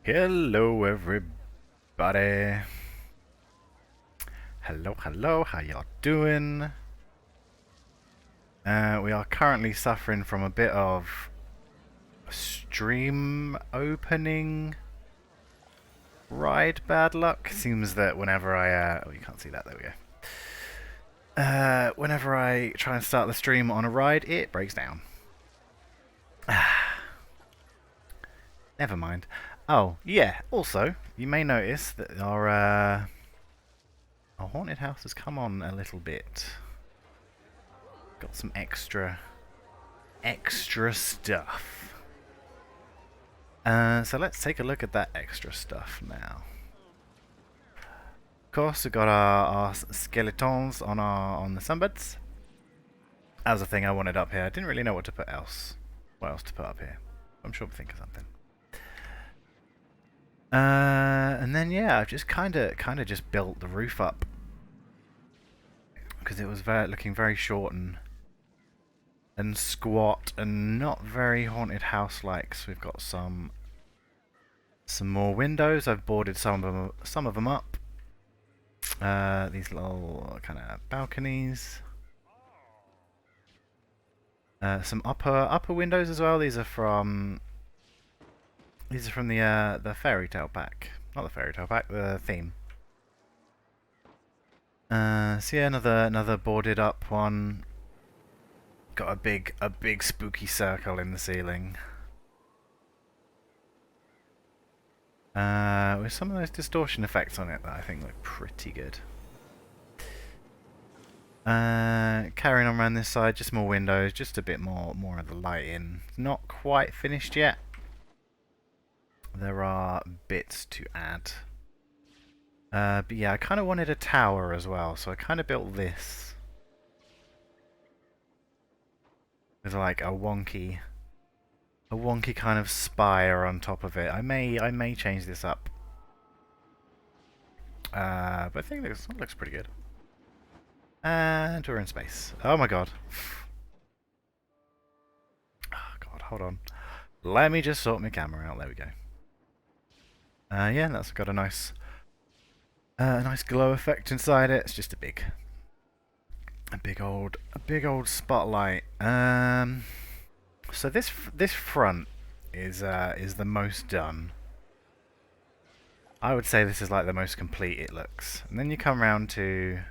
Hello, everybody. Hello, how y'all doing? We are currently suffering from a bit of stream opening ride bad luck. Seems that whenever oh, you can't see that, there we go. Whenever I try and start the stream on a ride, it breaks down. Never mind. Oh, yeah, also, you may notice that our haunted house has come on a little bit. Got some extra stuff. So let's take a look at that extra stuff now. Of course, we've got our skeletons on the sunbeds. That was a thing I wanted up here. I didn't really know what to put else. What else to put up here? I'm sure we'll think of something. And then yeah, I've just kind of just built the roof up because it was looking very short and squat and not very haunted house-like. So we've got some more windows. I've boarded some of them up. These little kind of balconies. Some upper windows as well. These are from the fairy tale pack. Not the fairy tale pack, the theme. So yeah, another boarded up one. Got a big spooky circle in the ceiling. With some of those distortion effects on it that I think look pretty good. Carrying on around this side, just more windows, just a bit more of the light in. Not quite finished yet. There are bits to add. But yeah, I kind of wanted a tower as well, so I kind of built this with like a wonky kind of spire on top of it. I may change this up. But I think this looks pretty good. And we're in space. Oh my god. Oh god, hold on. Let me just sort my camera out. There we go. Yeah, that's got a nice glow effect inside it. It's just a big old spotlight. So this front is the most done. I would say this is like the most complete it looks. And then you come around to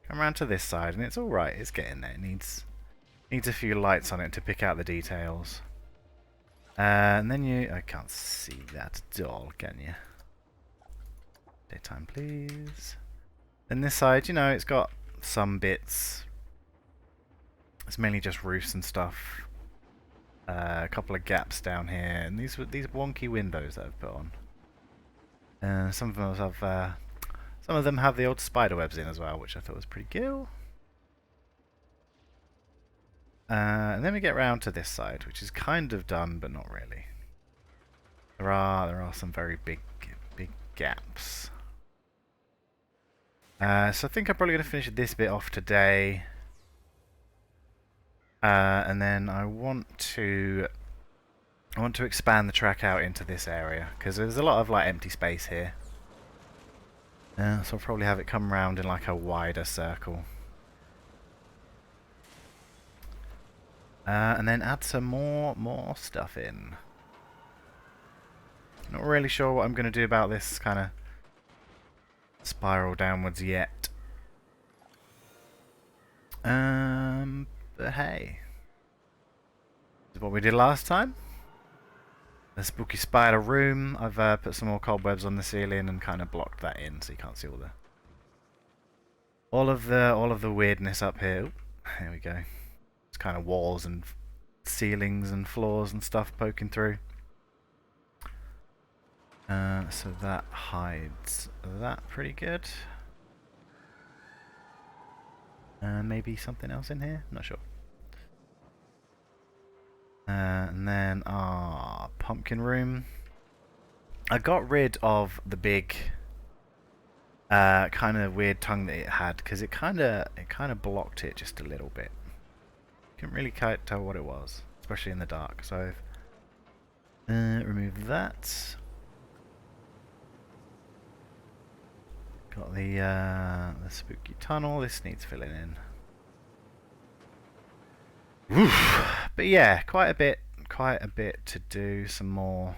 this side, and it's all right. It's getting there. It needs a few lights on it to pick out the details. And then I can't see that at all, can you? Daytime, please. Then this side, you know, it's got some bits. It's mainly just roofs and stuff. A couple of gaps down here, and these wonky windows that I've put on. Some of them have the old spider webs in as well, which I thought was pretty cool. And then we get round to this side, which is kind of done, but not really. There are some very big gaps. So I think I'm probably going to finish this bit off today. And then I want to expand the track out into this area because there's a lot of like empty space here. So I'll probably have it come around in like a wider circle. And then add some more stuff in. Not really sure what I'm going to do about this kind of spiral downwards yet. But hey, this is what we did last time. The spooky spider room. I've put some more cobwebs on the ceiling and kind of blocked that in so you can't see all of the weirdness up here. Oop, there we go. It's kind of walls and ceilings and floors and stuff poking through. So that hides that pretty good. Maybe something else in here? Not sure. And then our pumpkin room. I got rid of the big kind of weird tongue that it had because it kind of blocked it just a little bit. Couldn't really tell what it was, especially in the dark. So I've removed that. Got the spooky tunnel. This needs filling in. Oof. But yeah, quite a bit to do. Some more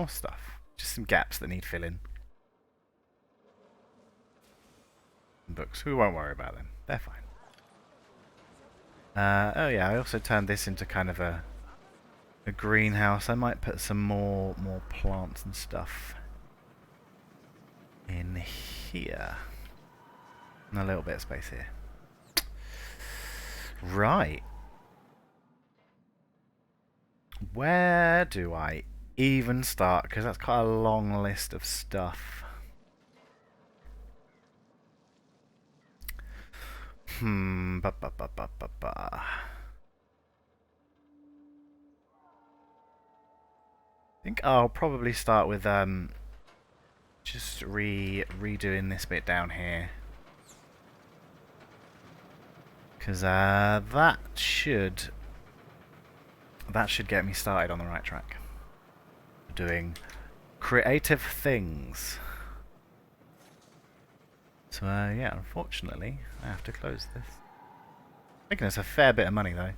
stuff. Just some gaps that need filling. Books. We won't worry about them. They're fine. Oh yeah, I also turned this into kind of a greenhouse. I might put some more plants and stuff in here. And a little bit of space here. Right. Where do I even start? Because that's quite a long list of stuff. I think I'll probably start with just redoing this bit down here, because that should get me started on the right track, doing creative things. So yeah, unfortunately, I have to close this. Making us a fair bit of money though.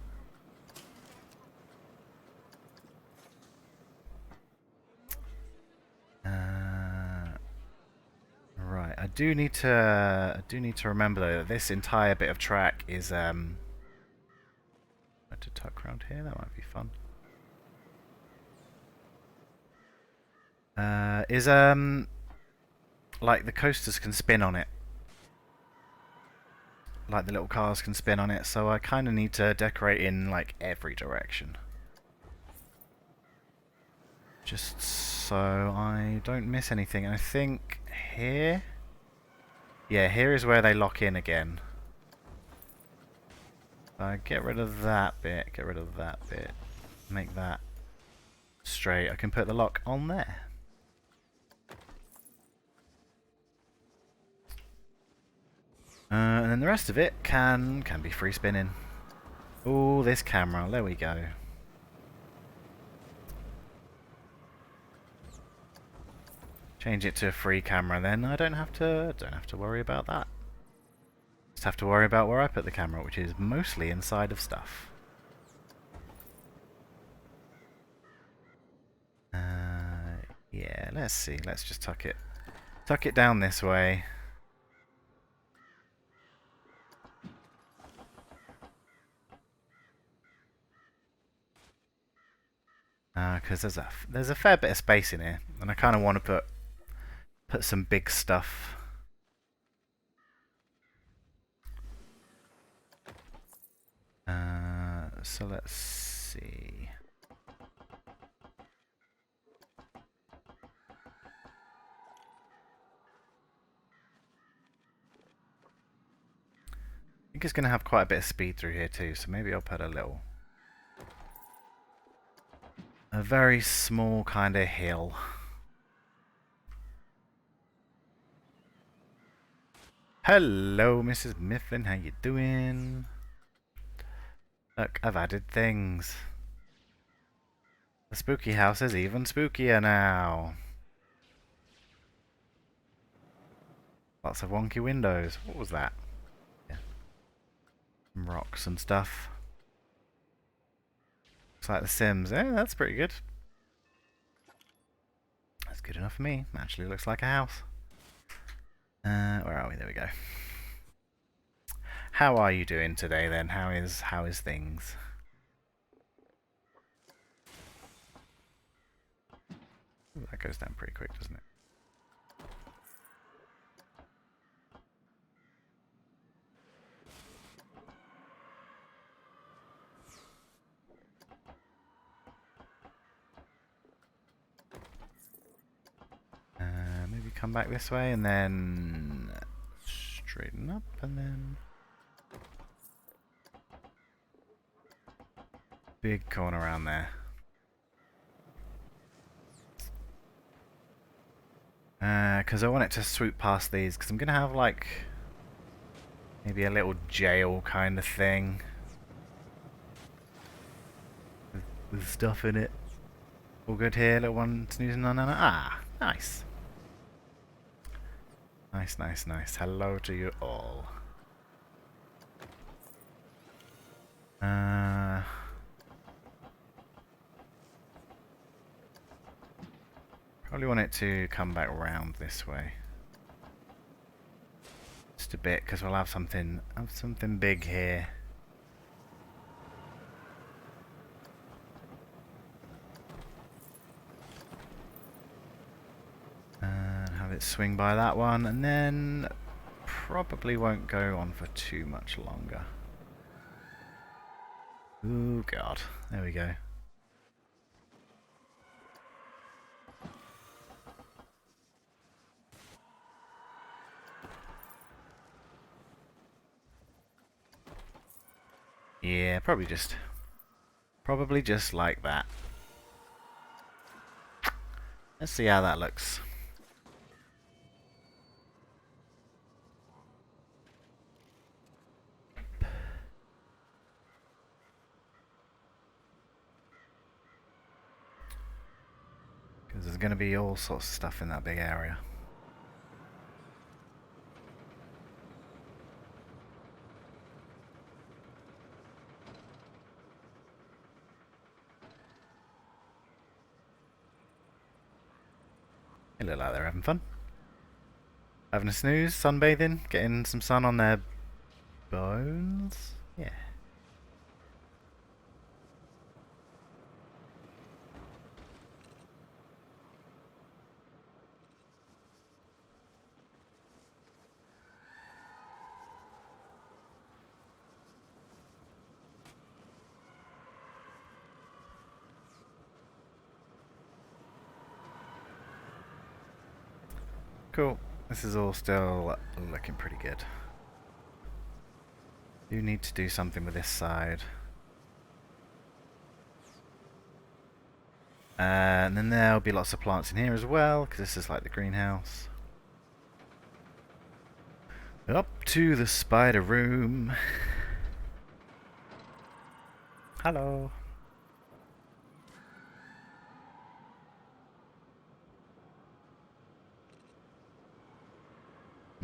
Right, I do need to remember though that this entire bit of track is to tuck around here. That might be fun. Is like the coasters can spin on it. Like the little cars can spin on it, so I kind of need to decorate in like every direction. Just so I don't miss anything. I think here... yeah, here is where they lock in again. Get rid of that bit, make that straight. I can put the lock on there. And then the rest of it can be free spinning. Oh, this camera, there we go. Change it to a free camera, then I don't have to worry about that. Just have to worry about where I put the camera, which is mostly inside of stuff. Yeah, let's see. Let's just tuck it down this way. Because there's a fair bit of space in here, and I kind of want to put some big stuff. So let's see. I think it's going to have quite a bit of speed through here too, so maybe I'll put a very small kind of hill. Hello, Mrs. Mifflin, how you doing? Look, I've added things. The spooky house is even spookier now. Lots of wonky windows. What was that? Yeah. Some rocks and stuff. Looks like The Sims. Yeah, that's pretty good. That's good enough for me. Actually looks like a house. Where are we? There we go. How are you doing today then? How is things? Ooh, that goes down pretty quick, doesn't it? Maybe come back this way and then straighten up and then big corner around there. Because I want it to swoop past these, because I'm going to have like maybe a little jail kind of thing with stuff in it. All good here, little one snoozing on. Ah, Nice. Nice, nice, nice. Hello to you all. Probably want it to come back round this way. Just a bit, because we'll have something big here. Have it swing by that one, and then probably won't go on for too much longer. Ooh, God. There we go. Yeah, probably just like that. Let's see how that looks. Because there's going to be all sorts of stuff in that big area. They look like they're having fun. Having a snooze, sunbathing, getting some sun on their bones. Yeah. Cool. This is all still looking pretty good. Do need to do something with this side. And then there'll be lots of plants in here as well, because this is like the greenhouse. Up to the spider room. Hello.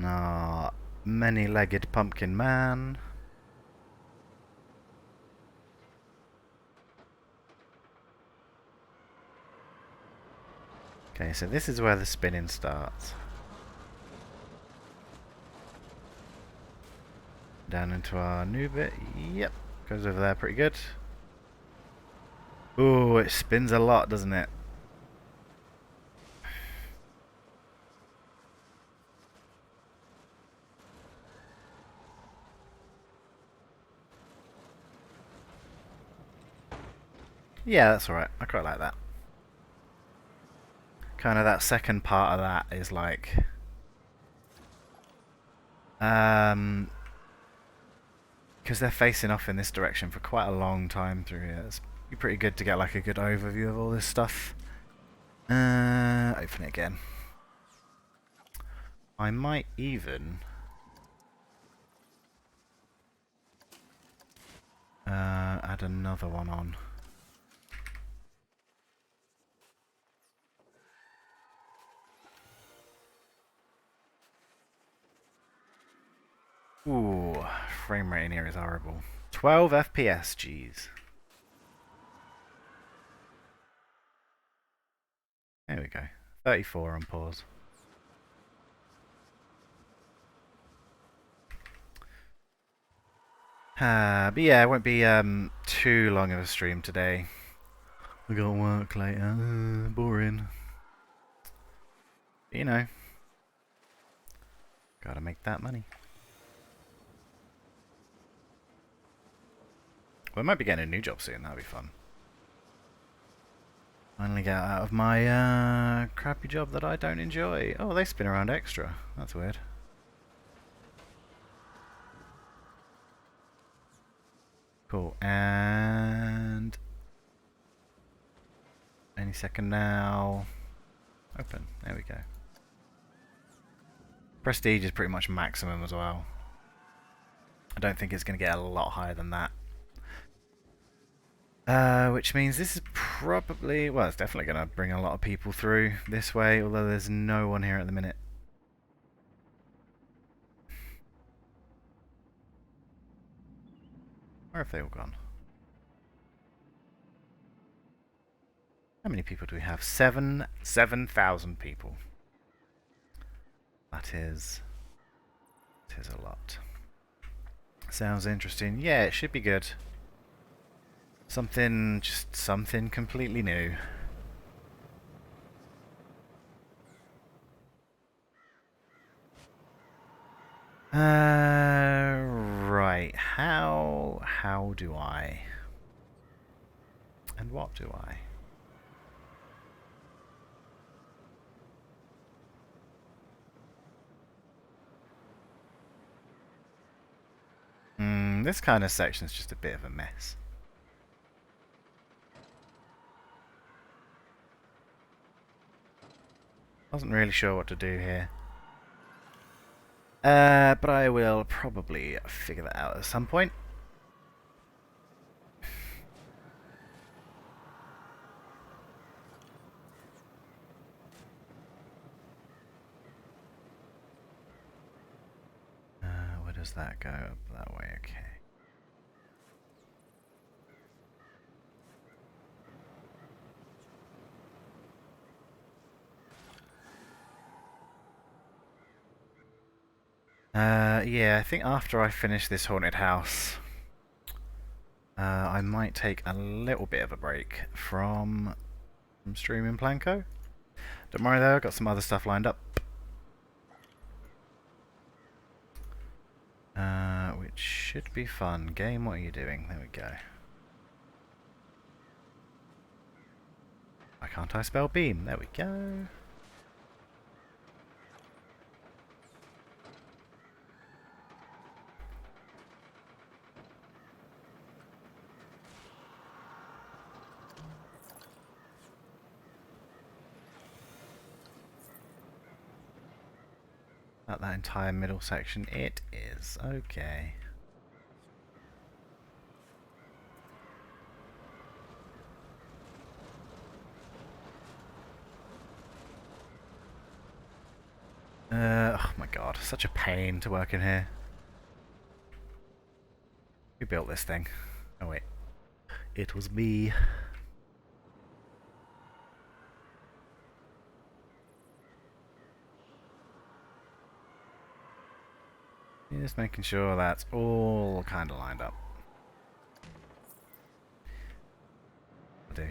Ah, many-legged pumpkin man. Okay, so this is where the spinning starts. Down into our new bit. Yep, goes over there pretty good. Ooh, it spins a lot, doesn't it? Yeah, that's alright. I quite like that. Kind of that second part of that is like... because they're facing off in this direction for quite a long time through here. It's pretty good to get like a good overview of all this stuff. Open it again. I might even... add another one on. Ooh, frame rate in here is horrible. 12 FPS, jeez. There we go. 34 on pause. But yeah, it won't be too long of a stream today. We got work later. Boring. But, you know, gotta make that money. We might be getting a new job soon. That'll be fun. Finally get out of my crappy job that I don't enjoy. Oh, they spin around extra. That's weird. Cool. And any second now. Open. There we go. Prestige is pretty much maximum as well. I don't think it's going to get a lot higher than that. Which means this is probably, well, it's definitely going to bring a lot of people through this way, although there's no one here at the minute. Where have they all gone? How many people do we have? 7,000 people. That is a lot. Sounds interesting. Yeah, it should be good. Just something completely new. Right. How do I? And what do I? This kind of section's just a bit of a mess. Wasn't really sure what to do here. But I will probably figure that out at some point. Where does that go? Up that way, okay. Yeah, I think after I finish this haunted house, I might take a little bit of a break from streaming Planko. Don't worry though, I've got some other stuff lined up. Which should be fun. Game, what are you doing? There we go. Why can't I spell beam? There we go. That entire middle section, it is. Okay. Oh my god, such a pain to work in here. Who built this thing? Oh wait. It was me. Just making sure that's all kind of lined up. I do.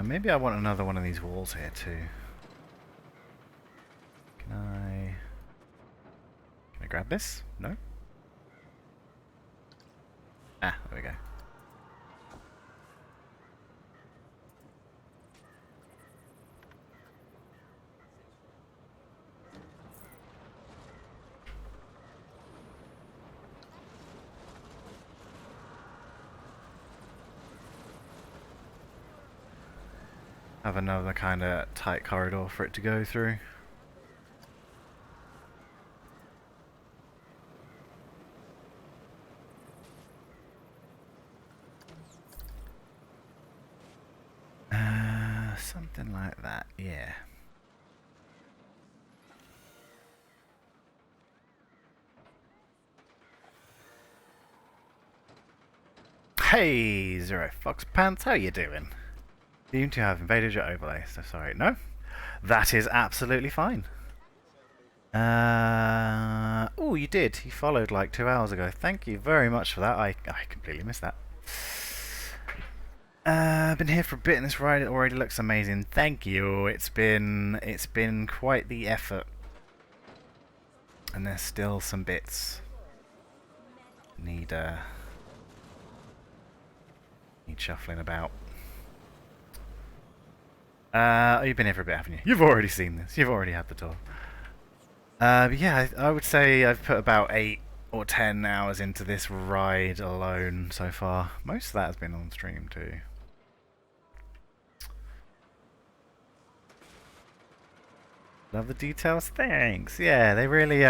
Maybe I want another one of these walls here too. Can I grab this? No? Ah, there we go. Have another kind of tight corridor for it to go through. Something like that, yeah. Hey, Zero Fox Pants, how you doing? Seem to have invaded your overlay, so sorry. No? That is absolutely fine. Oh, you did. You followed like 2 hours ago. Thank you very much for that. I completely missed that. Been here for a bit and this ride already looks amazing. Thank you. It's been quite the effort. And there's still some bits need shuffling about. You've been here for a bit, haven't you? You've already seen this. You've already had the tour. But yeah, I would say I've put about 8 or 10 hours into this ride alone so far. Most of that has been on stream too. Love the details. Thanks. Yeah, they really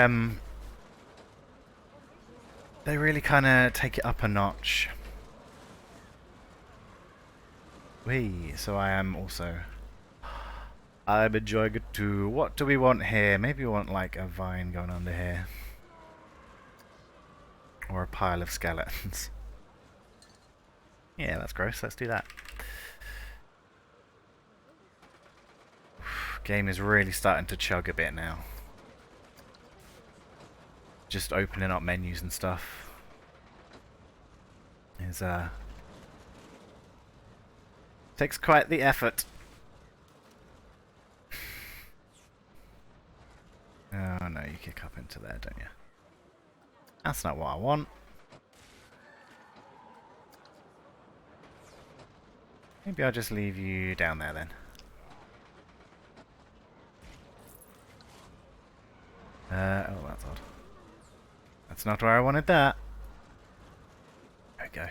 kind of take it up a notch. Wee. So I am also. I'm enjoying it too. What do we want here? Maybe we want like a vine going under here. Or a pile of skeletons. Yeah, that's gross. Let's do that. Game is really starting to chug a bit now. Just opening up menus and stuff is takes quite the effort. Oh no, you kick up into there, don't you? That's not what I want. Maybe I'll just leave you down there then. Oh, that's odd. That's not where I wanted that. There we go.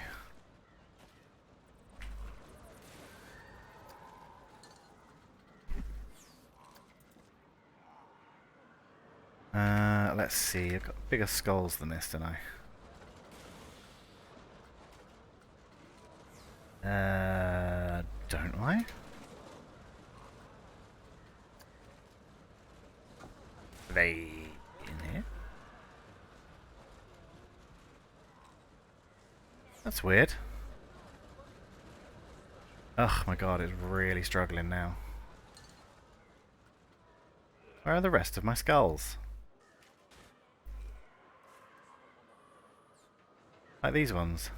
Let's see. I've got bigger skulls than this, don't I? Don't I? Are they in here? That's weird. Ugh, my god, it's really struggling now. Where are the rest of my skulls? Like these ones.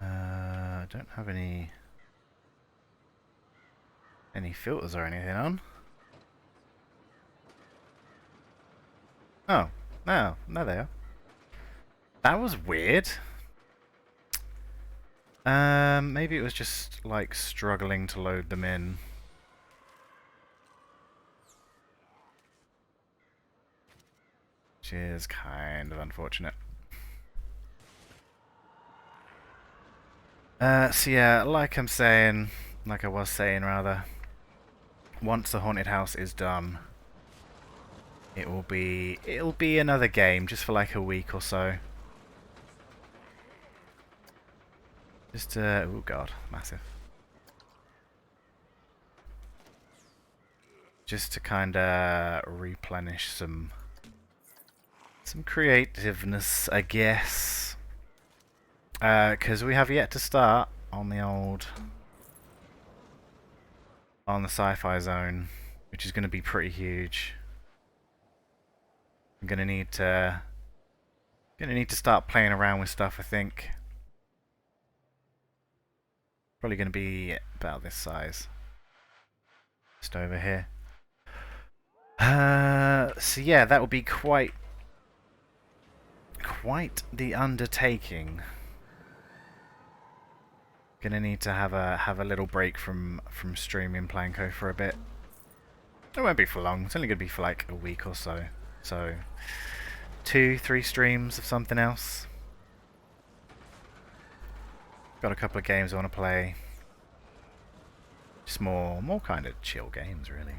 I don't have any filters or anything on. Oh, no, they are. That was weird. Maybe it was just like struggling to load them in. Which is kind of unfortunate. So yeah, like I was saying rather, once the haunted house is done, it'll be another game just for like a week or so. Just oh god, massive. Just to kind of replenish some creativeness, I guess. Because we have yet to start on the sci-fi zone, which is going to be pretty huge. I'm gonna need to start playing around with stuff, I think. Probably gonna be about this size. Just over here. So yeah, that would be quite the undertaking. Gonna need to have a little break from streaming Planko for a bit. It won't be for long. It's only gonna be for like a week or so. So 2-3 streams of something else. Got a couple of games I want to play. Just more kind of chill games, really.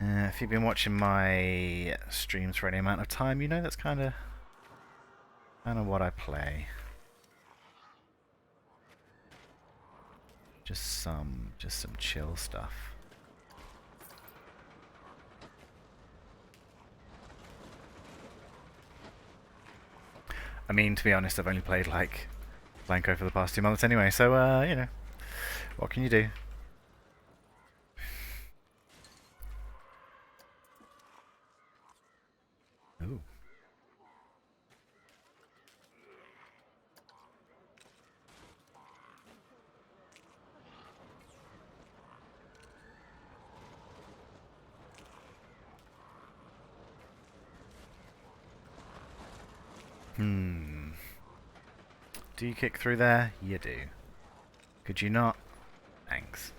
If you've been watching my streams for any amount of time, you know that's kind of what I play. Just some chill stuff. I mean, to be honest, I've only played like Blanco for the past 2 months anyway, so you know, what can you do? Ooh. Do you kick through there? You do. Could you not? Thanks.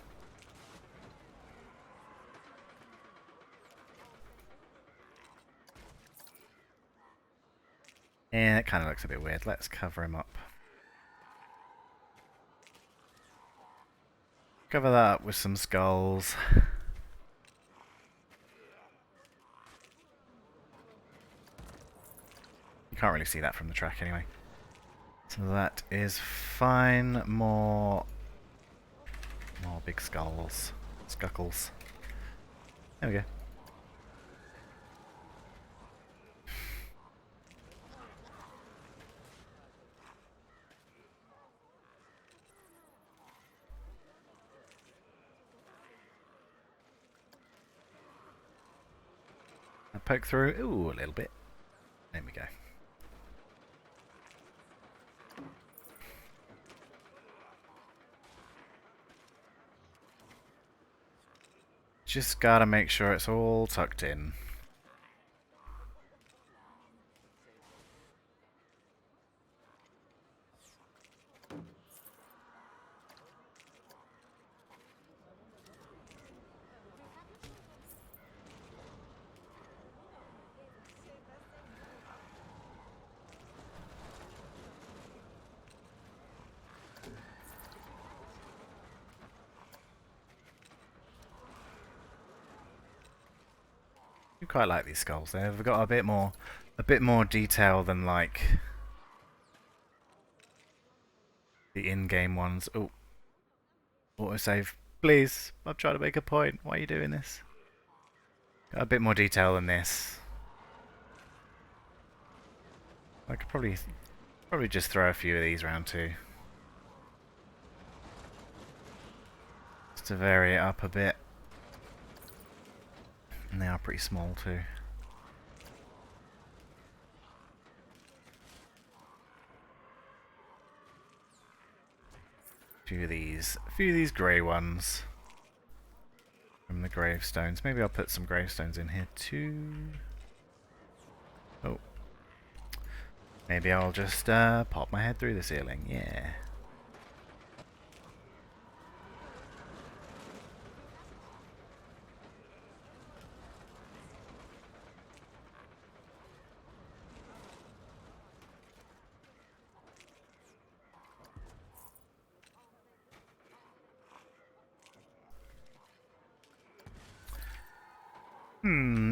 Yeah, it kind of looks a bit weird. Let's cover him up. Cover that up with some skulls. You can't really see that from the track anyway. So that is fine. More big skulls. Skuckles. There we go. I poke through. Ooh, a little bit. There we go. Just gotta make sure it's all tucked in. I quite like these skulls. They've got a bit more detail than like the in-game ones. Oh, autosave, please. I'm trying to make a point. Why are you doing this? Got a bit more detail than this. I could probably just throw a few of these around too, just to vary it up a bit. And they are pretty small too. A few of these grey ones from the gravestones. Maybe I'll put some gravestones in here too. Oh. Maybe I'll just pop my head through the ceiling. Yeah.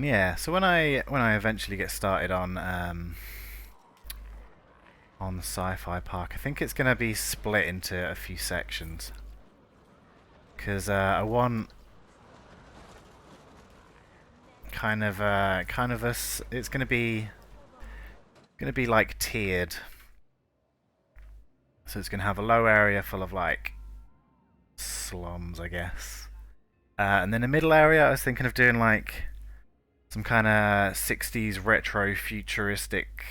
Yeah. So when I eventually get started on the sci-fi park, I think it's gonna be split into a few sections. Because I want kind of it's gonna be like tiered. So it's gonna have a low area full of like slums, I guess. And then the middle area, I was thinking of doing like some kind of 60s retro futuristic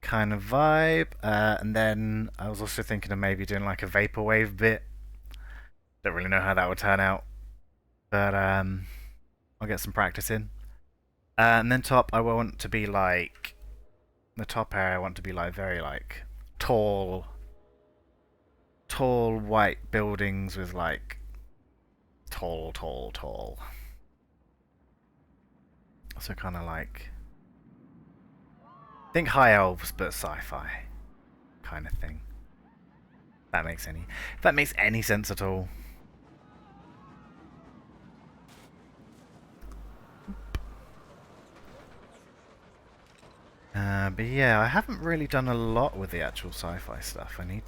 kind of vibe. And then I was also thinking of maybe doing like a vaporwave bit. Don't really know how that would turn out, but I'll get some practice in. And then top, I want to be like the top area. I want to be like very like tall white buildings with like tall. So kind of like think high elves but sci-fi kind of thing. If that makes any sense at all. But yeah, I haven't really done a lot with the actual sci-fi stuff. I need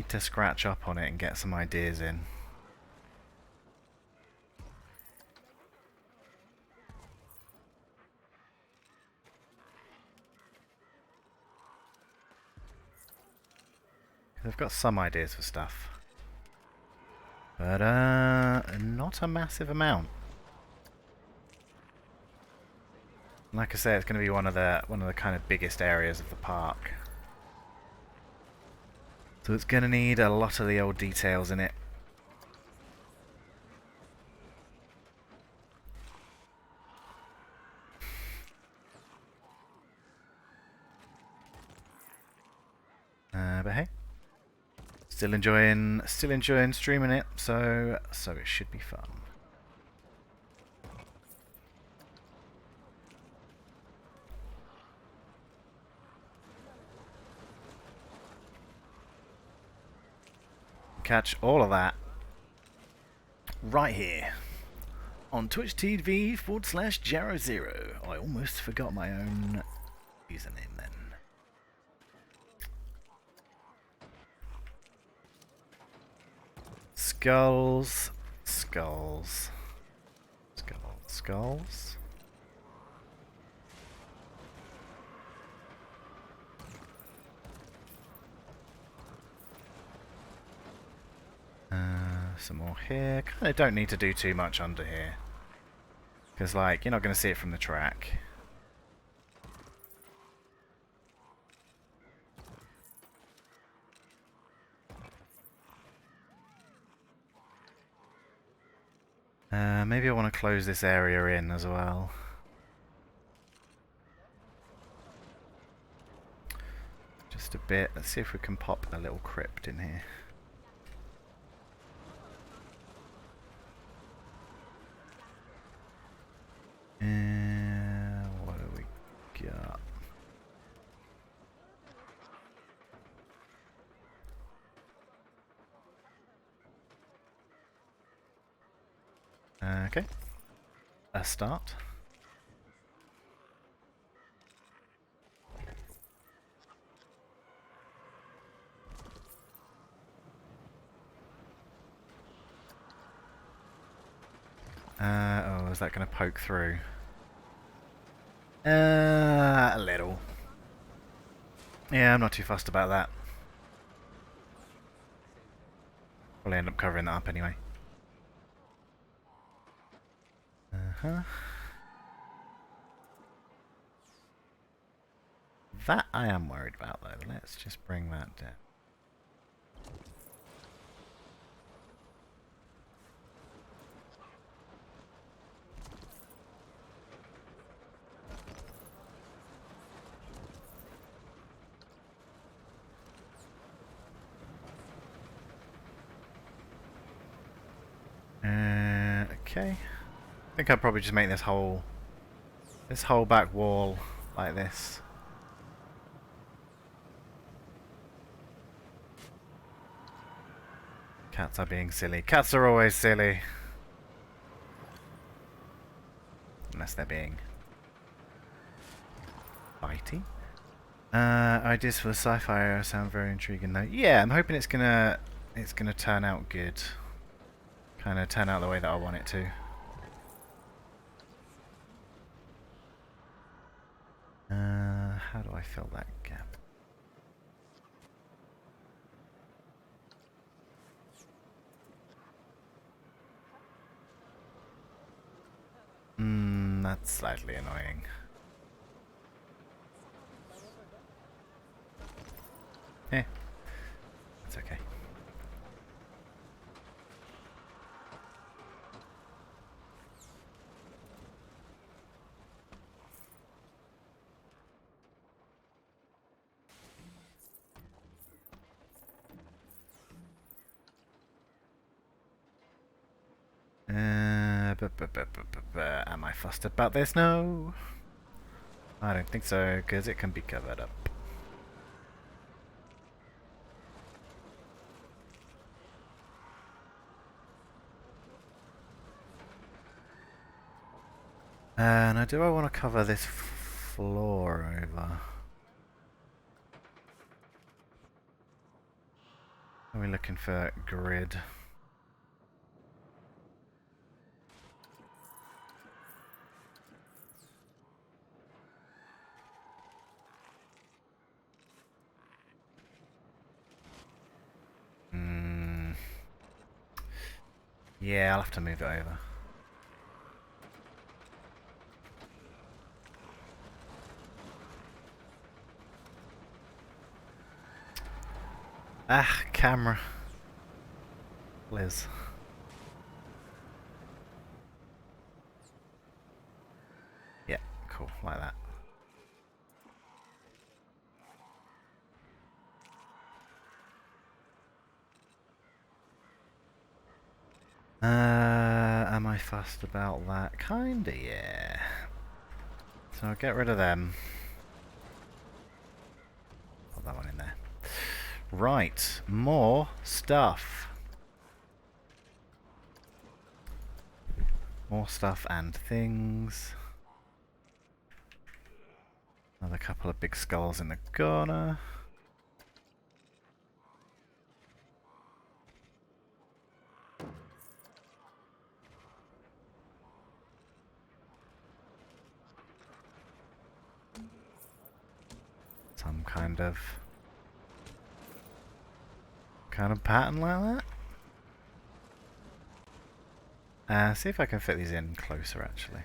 to scratch up on it and get some ideas in. I've got some ideas for stuff, but not a massive amount. Like I say, it's going to be one of the kind of biggest areas of the park, so it's going to need a lot of the old details in it. But hey, still enjoying streaming it, so it should be fun. catch all of that right here on Twitch TV /JarrowZero. I almost forgot my own username then. Skulls, skulls, skulls, skulls. Some more here. Kind of don't need to do too much under here. Because, like, you're not going to see it from the track. Maybe I want to close this area in as well. Just a bit. Let's see if we can pop a little crypt in here. What do we got? Okay. A start. Oh, is that going to poke through? A little. Yeah, I'm not too fussed about that. We'll end up covering that up anyway. That I am worried about though. Let's just bring that down. Okay. I think I'll probably just make this whole back wall like this. Cats are being silly. Cats are always silly. Unless they're being bitey. Ideas for the sci-fi era sound very intriguing though. Yeah, I'm hoping it's gonna turn out good. Kind of turn out the way that I want it to. How do I fill that gap? That's slightly annoying. Eh, it's okay. Am I fussed about this? No. I don't think so, because it can be covered up. Now do I want to cover this floor over? Are we looking for grid? Yeah, I'll have to move it over. Ah, camera. Liz. Yeah, cool, like that. Am I fussed about that? Kinda, yeah. So I'll get rid of them. Put that one in there. Right, more stuff. More stuff and things. Another couple of big skulls in the corner. Some kind of pattern like that. See if I can fit these in closer actually.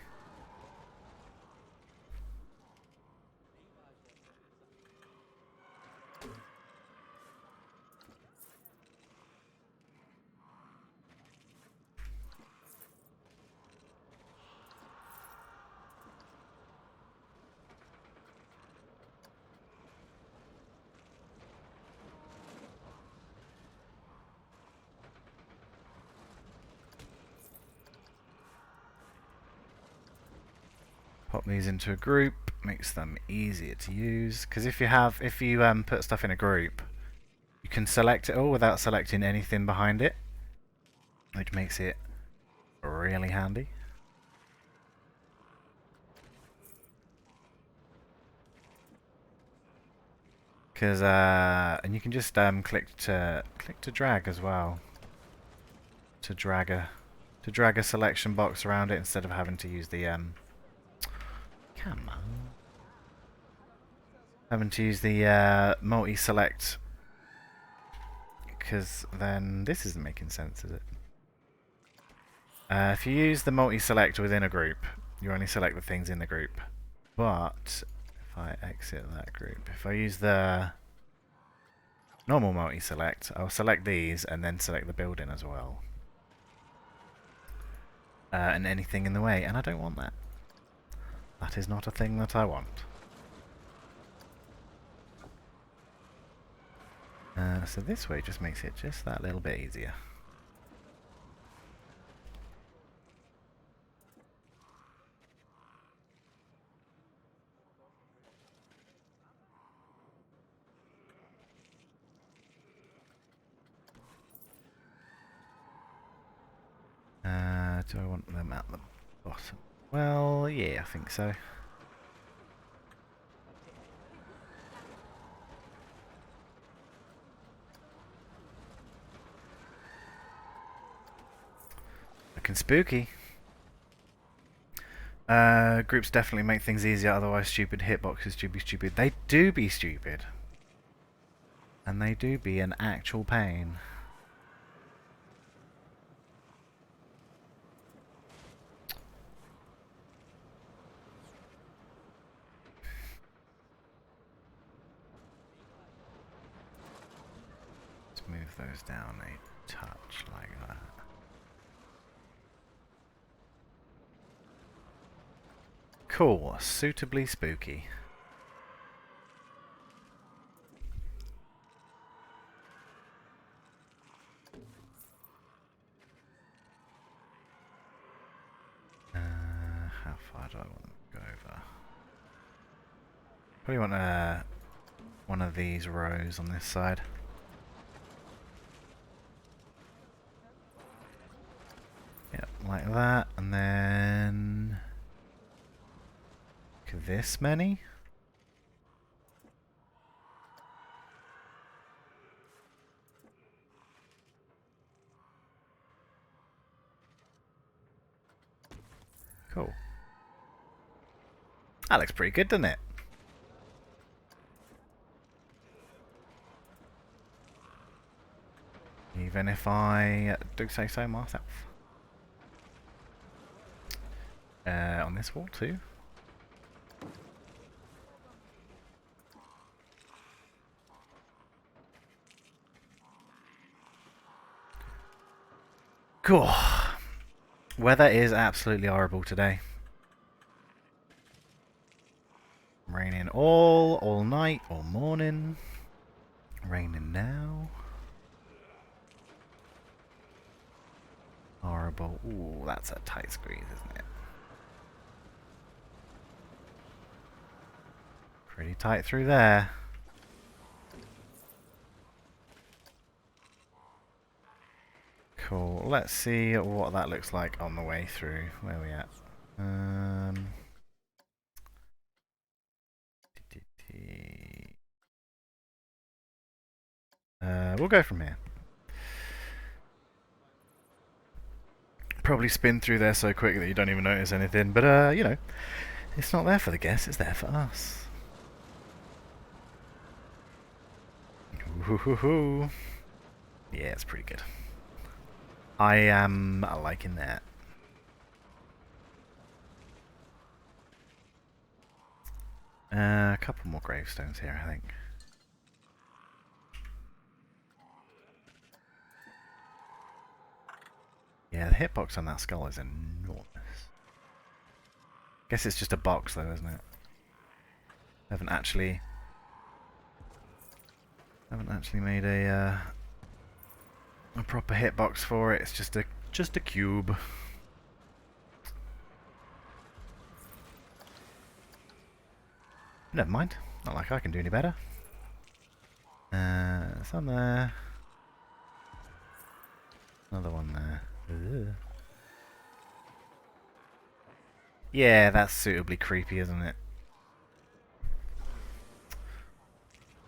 Pop these into a group, makes them easier to use. Because if you put stuff in a group, you can select it all without selecting anything behind it, which makes it really handy. Because and you can just click to drag as well. To drag a selection box around it instead of having to use the come on. Having to use the multi-select, because then this isn't making sense, is it? If you use the multi-select within a group, you only select the things in the group. But if I exit that group, if I use the normal multi-select, I'll select these and then select the building as well. And anything in the way, and I don't want that. That is not a thing that I want. So this way just makes it just that little bit easier. Do I want them at the bottom? Well, yeah, I think so. Looking spooky. Groups definitely make things easier, otherwise stupid hitboxes do be stupid. They do be stupid. And they do be an actual pain. Let's move those down a touch like that. Cool, suitably spooky. How far do I want to go over? Probably want one of these rows on this side. Yep, like that, and then this many? Cool. That looks pretty good, doesn't it? Even if I do say so myself. On this wall too. Cool. Weather is absolutely horrible today. Raining all night, all morning. Raining now. Horrible. Ooh, that's a tight squeeze, isn't it? Pretty tight through there. Cool. Let's see what that looks like on the way through. Where are we at? We'll go from here. Probably spin through there so quick that you don't even notice anything, but you know, it's not there for the guests, it's there for us. Ooh-hoo-hoo-hoo. Yeah, it's pretty good. I am liking that. A couple more gravestones here, I think. Yeah, the hitbox on that skull is enormous. Guess it's just a box though, isn't it? Haven't actually made a proper hitbox for it. It's just a cube. Never mind. Not like I can do any better. Some there. Another one there. Ugh. Yeah, that's suitably creepy, isn't it?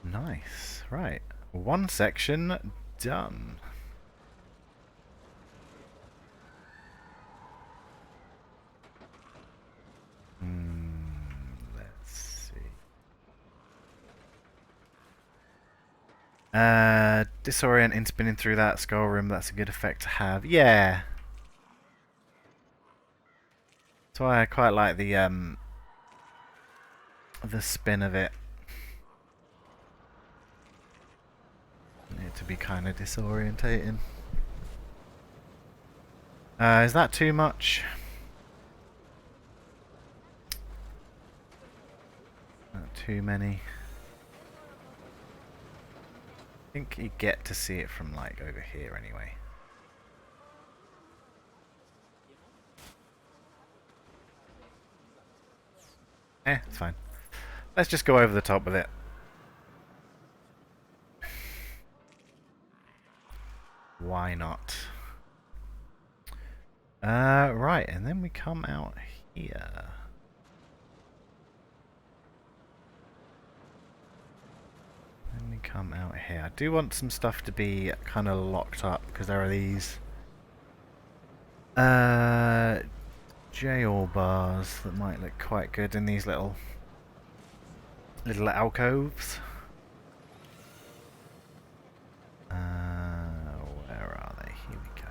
Nice. Right. One section done. Let's see. Disorient in spinning through that skull room, that's a good effect to have. Yeah. That's why I quite like the spin of it. It to be kind of disorientating. Is that too much? Not too many. I think you get to see it from like over here anyway. It's fine. Let's just go over the top with it. Why not? Right, and then we come out here. Then we come out here. I do want some stuff to be kind of locked up because there are these jail bars that might look quite good in these little alcoves. Where are they? Here we go.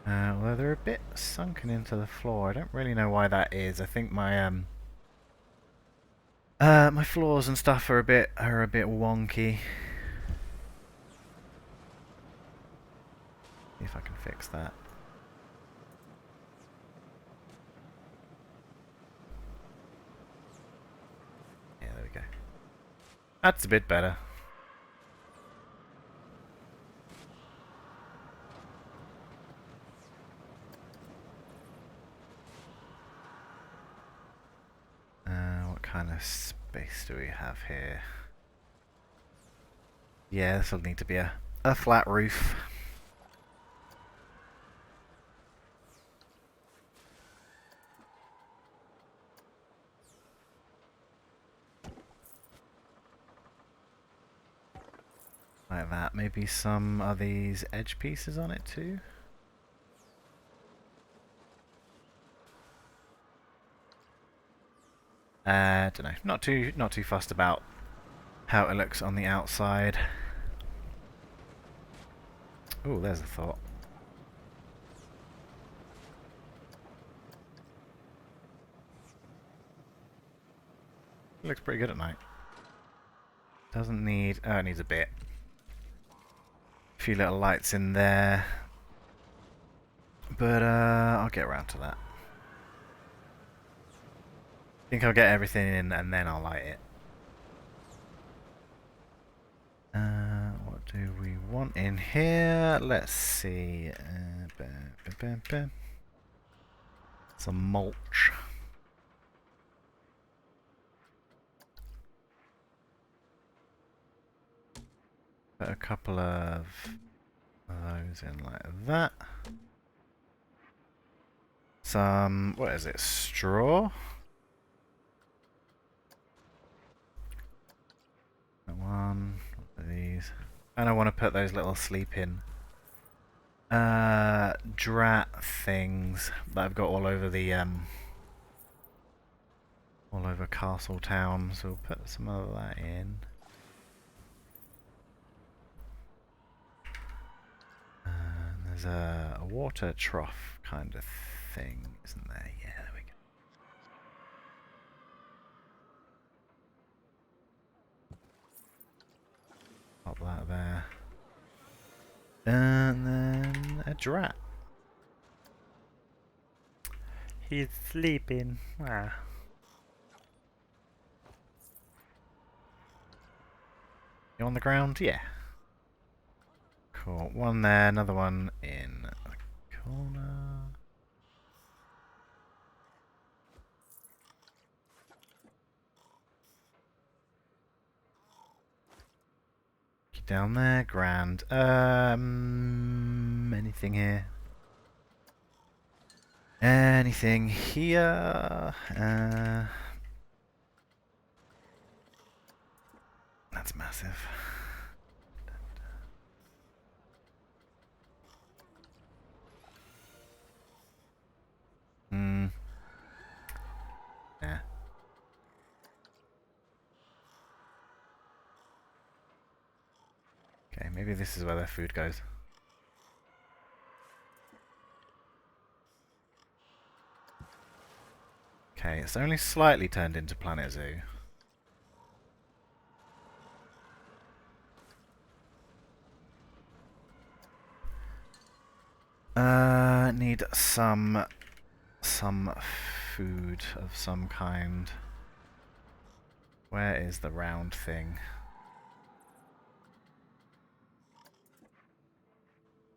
Although they're a bit sunken into the floor. I don't really know why that is. I think my my floors and stuff are a bit wonky. See if I can fix that. Yeah, there we go. That's a bit better. What kind of space do we have here? Yeah, this will need to be a flat roof. Like that. Maybe some of these edge pieces on it too. Don't know. Not too fussed about how it looks on the outside. Oh, there's a thought. It looks pretty good at night. Doesn't need... oh, it needs a bit. A few little lights in there. But, I'll get around to that. I think I'll get everything in and then I'll light it. What do we want in here? Let's see. Some mulch. Put a couple of those in like that. Some, what is it, straw? One of these. And I want to put those little sleep-in drat things that I've got all over the all over Castle Town, so we'll put some of that in. There's a water trough kind of thing, isn't there? Yeah, there we go. Pop that there. And then a drat. He's sleeping. Ah. You on the ground? Yeah. Cool. One there, another one in the corner. Down there, grand. Anything here? Anything here? That's massive. Hmm. Yeah. Okay, maybe this is where their food goes. Okay, it's only slightly turned into Planet Zoo. Need some food of some kind. Where is the round thing?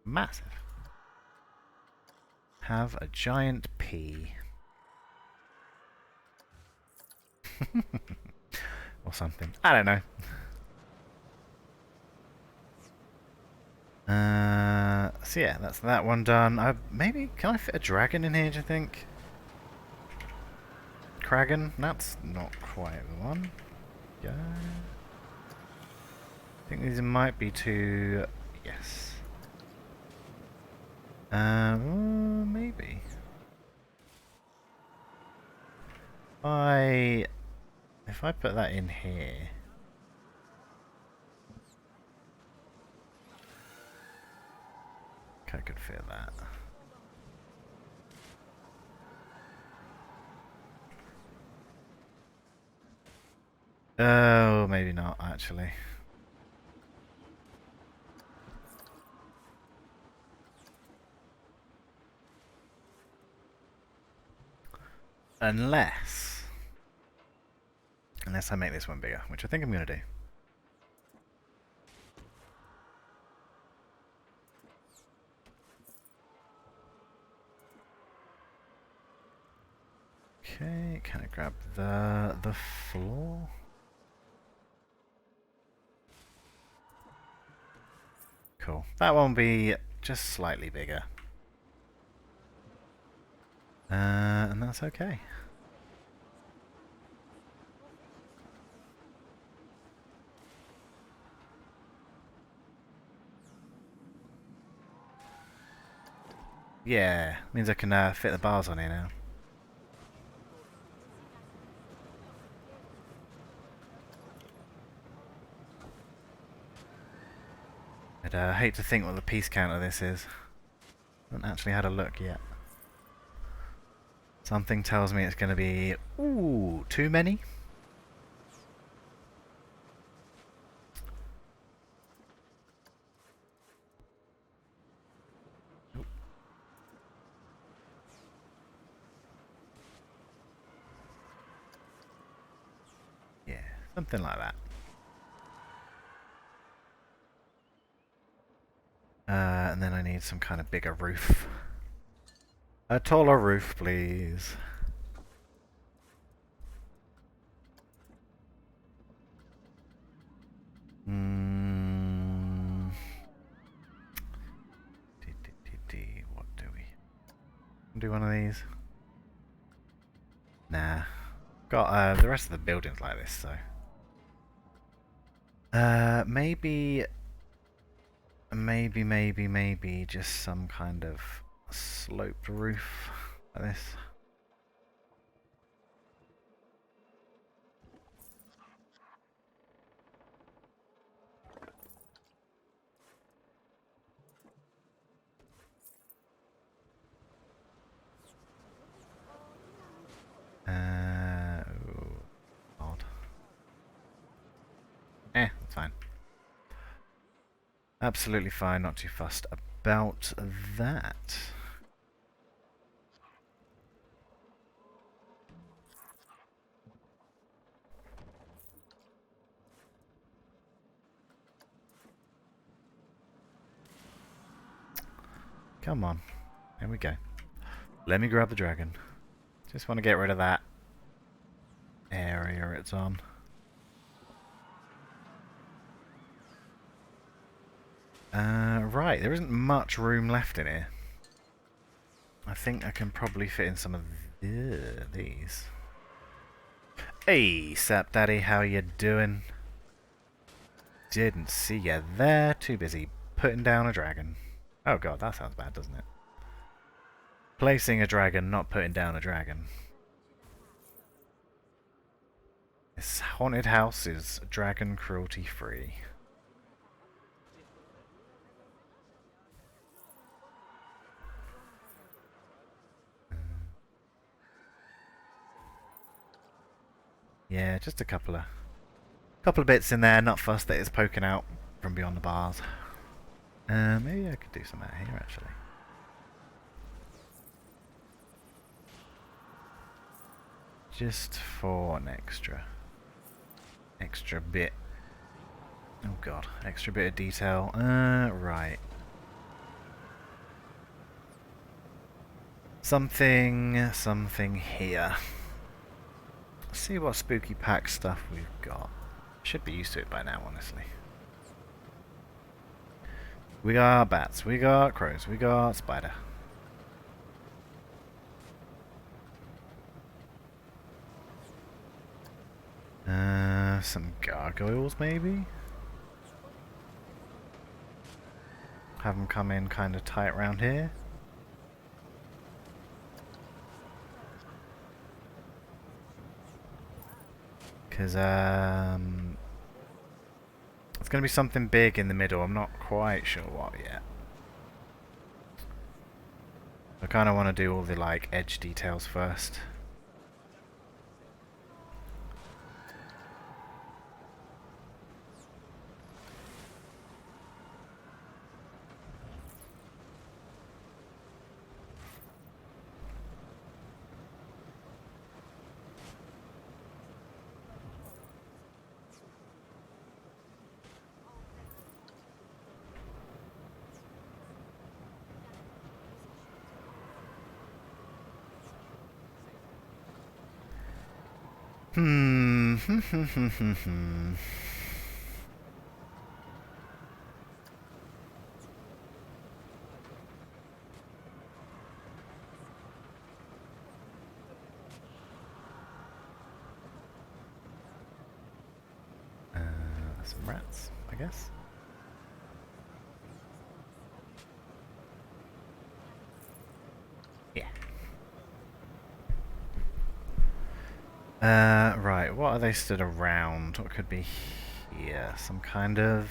Massive. Have a giant pea. Or something. I don't know. So yeah, that's that one done. Maybe, can I fit a dragon in here, do you think? Kragan? That's not quite the one. Yeah. I think these might be two... Yes. Maybe. If I put that in here... I could fit that. Oh, maybe not, actually. Unless I make this one bigger, which I think I'm going to do. Okay, can I grab the floor? Cool. That won't be just slightly bigger. And that's okay. Yeah, means I can fit the bars on here now. I'd hate to think what the piece count of this is. Haven't actually had a look yet. Something tells me it's going to be... Ooh, too many? Yeah, something like that. And then I need some kind of bigger roof. A taller roof, please. Hmm. What do we do? One of these? Nah. Got the rest of the buildings like this, so. Maybe just some kind of sloped roof like this. Ooh, odd. It's fine. Absolutely fine, not too fussed about that. Come on. There we go. Let me grab the dragon. Just want to get rid of that area it's on. Right, there isn't much room left in here. I think I can probably fit in some of these. Hey, Sap Daddy, how you doing? Didn't see you there. Too busy putting down a dragon. Oh god, that sounds bad, doesn't it? Placing a dragon, not putting down a dragon. This haunted house is dragon cruelty free. Yeah, just a couple of bits in there, not fussed that it's poking out from beyond the bars. Maybe I could do some out here actually. Just for an extra bit. Oh god, extra bit of detail. Right. Something here. Let's see what spooky pack stuff we've got. Should be used to it by now, honestly. We got bats, we got crows, we got spider. Some gargoyles maybe? Have them come in kind of tight around here. Because, it's going to be something big in the middle. I'm not quite sure what yet. I kind of want to do all the, like, edge details first. Some rats, I guess. Yeah. Right, what are they stood around? What could be here? Some kind of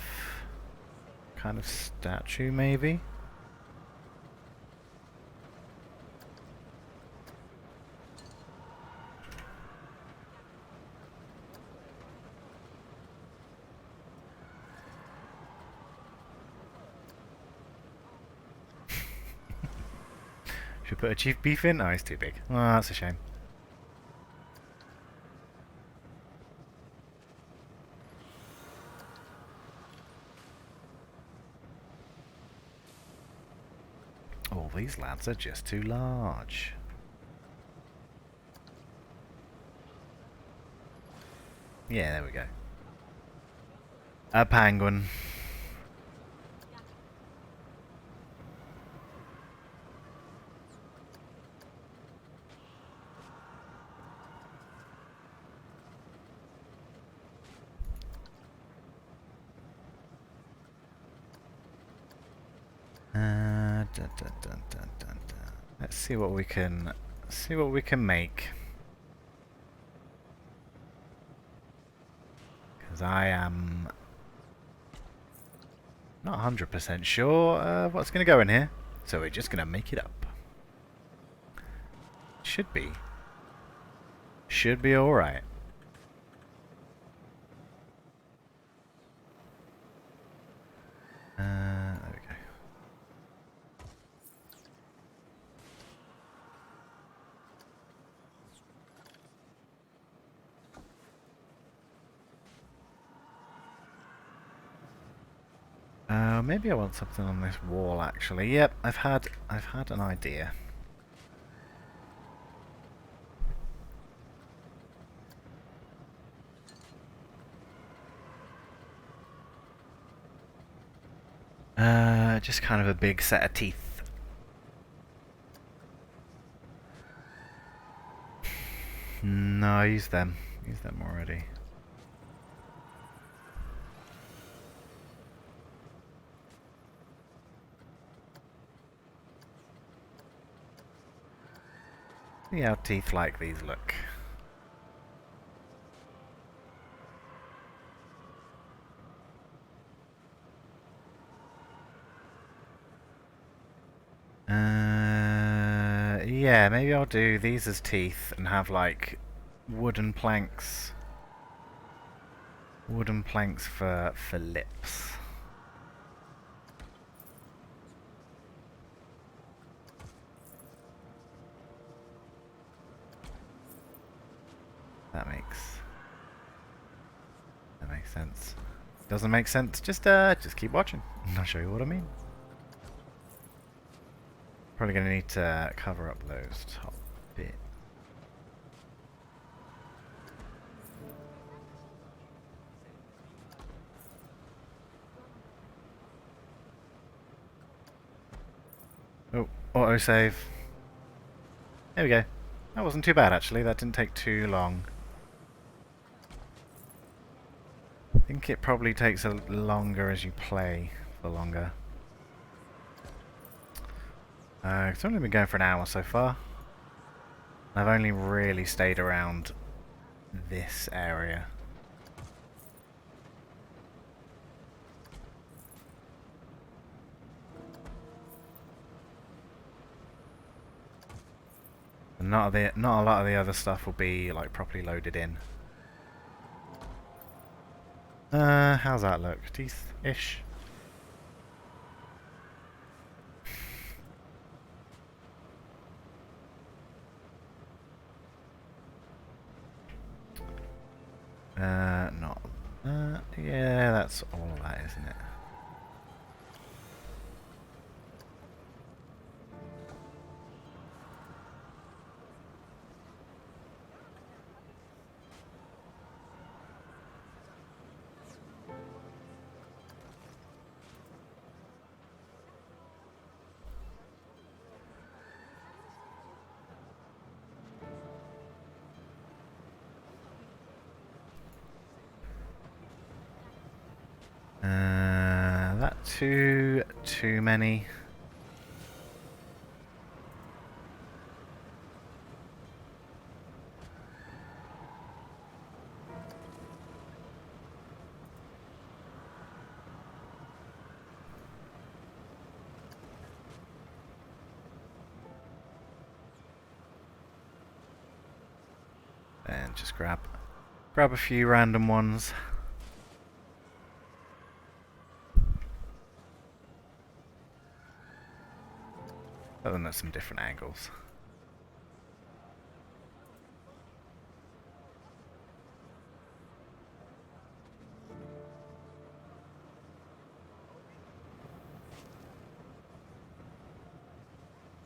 statue, maybe? Should we put a chief beef in? Oh, he's too big. Oh, that's a shame. these lads are just too large. Yeah, there we go. A penguin. Dun, dun, dun, dun, dun, dun. Let's see what we can make. Because I am not 100% sure what's going to go in here, so we're just going to make it up. Should be all right. There we go. Maybe I want something on this wall actually. Yep, I've had an idea. Just kind of a big set of teeth. No, I used them. Used them already. See how teeth like these look. Yeah, maybe I'll do these as teeth and have like wooden planks. Wooden planks for lips. That makes sense. Doesn't make sense, just keep watching and I'll show you what I mean. Probably gonna need to cover up those top bits. Oh, autosave. There we go. That wasn't too bad actually, that didn't take too long. I think it probably takes a longer as you play for longer. It's only been going for an hour so far. I've only really stayed around this area. Not a lot of the other stuff will be like properly loaded in. How's that look? Teeth-ish? Not. Yeah, that's all of that, isn't it? That too many. And just grab a few random ones. But then there's some different angles.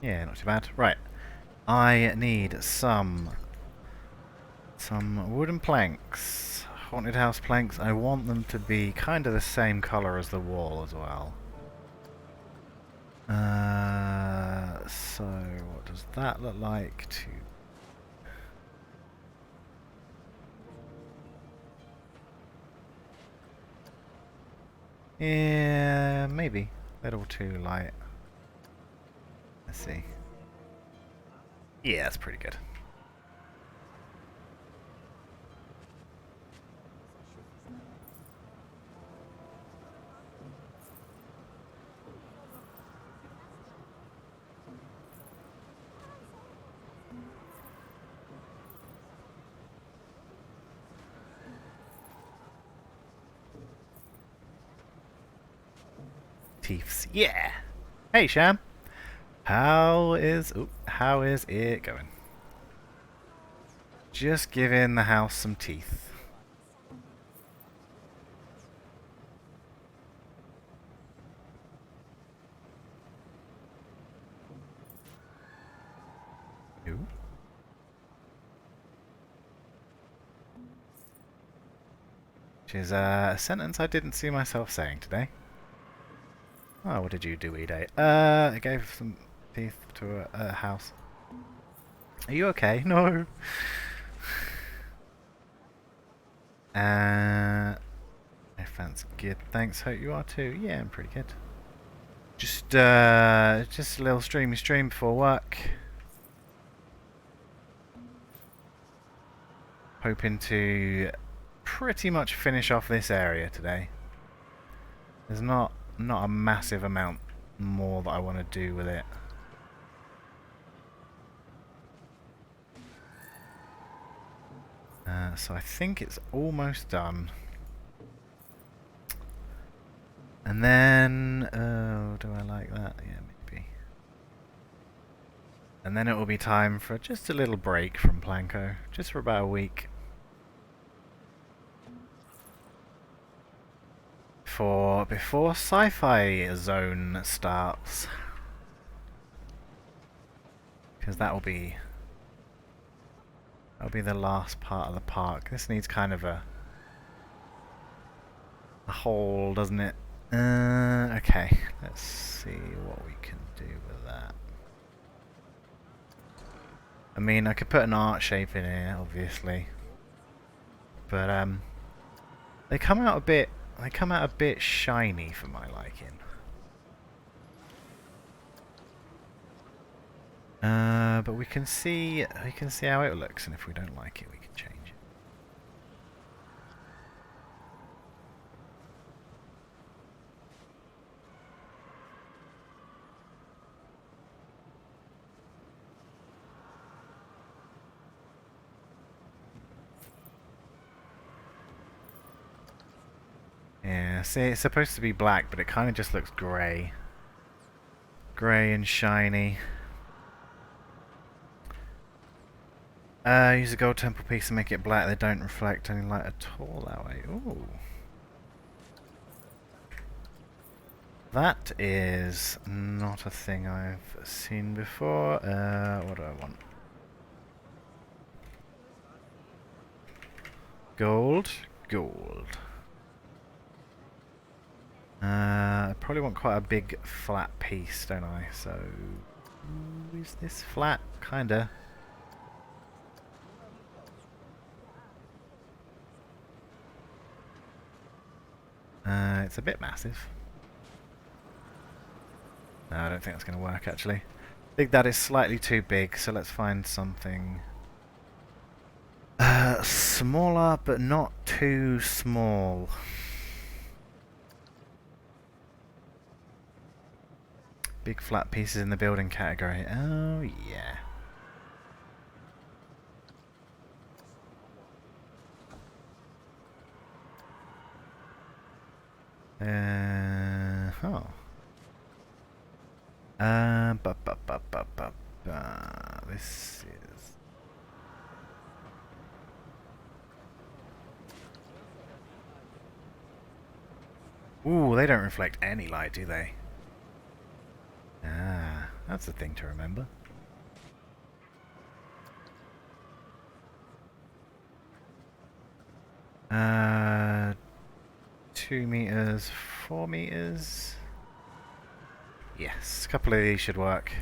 Yeah, not too bad. Right. I need some wooden planks. Haunted house planks. I want them to be kind of the same colour as the wall as well. So what does that look like? Yeah, maybe. Little too light. Let's see. Yeah, that's pretty good. Teeths. Yeah! Hey, Sham! How is it going? Just giving the house some teeth. Ooh. Which is a sentence I didn't see myself saying today. Oh, what did you do, Ede? I gave some teeth to a house. Are you okay? No. My fan's good. Thanks. Hope you are too. Yeah, I'm pretty good. Just a little stream before work. Hoping to pretty much finish off this area today. There's not a massive amount more that I want to do with it. So I think it's almost done. And then, oh, do I like that? Yeah, maybe. And then it will be time for just a little break from Planko, just for about a week. Before Sci-Fi Zone starts. Because that'll be the last part of the park. This needs kind of a hole, doesn't it? Okay, let's see what we can do with that. I mean, I could put an art shape in here, obviously, but they come out a bit shiny for my liking. But we can see how it looks, and if we don't like it, we can change it. Yeah, see, it's supposed to be black, but it kind of just looks grey. Grey and shiny. Use a gold temple piece to make it black. They don't reflect any light at all that way. Ooh. That is not a thing I've seen before. What do I want? Gold. Gold. I probably want quite a big flat piece, don't I? So, is this flat? Kinda. It's a bit massive. No, I don't think that's going to work, actually. I think that is slightly too big, so let's find something smaller, but not too small. Big flat pieces in the building category. Oh, yeah. Oh. This is... Ooh, they don't reflect any light, do they? Ah, That's the thing to remember. Uh, 2 meters, 4 meters. Yes, a couple of these should work.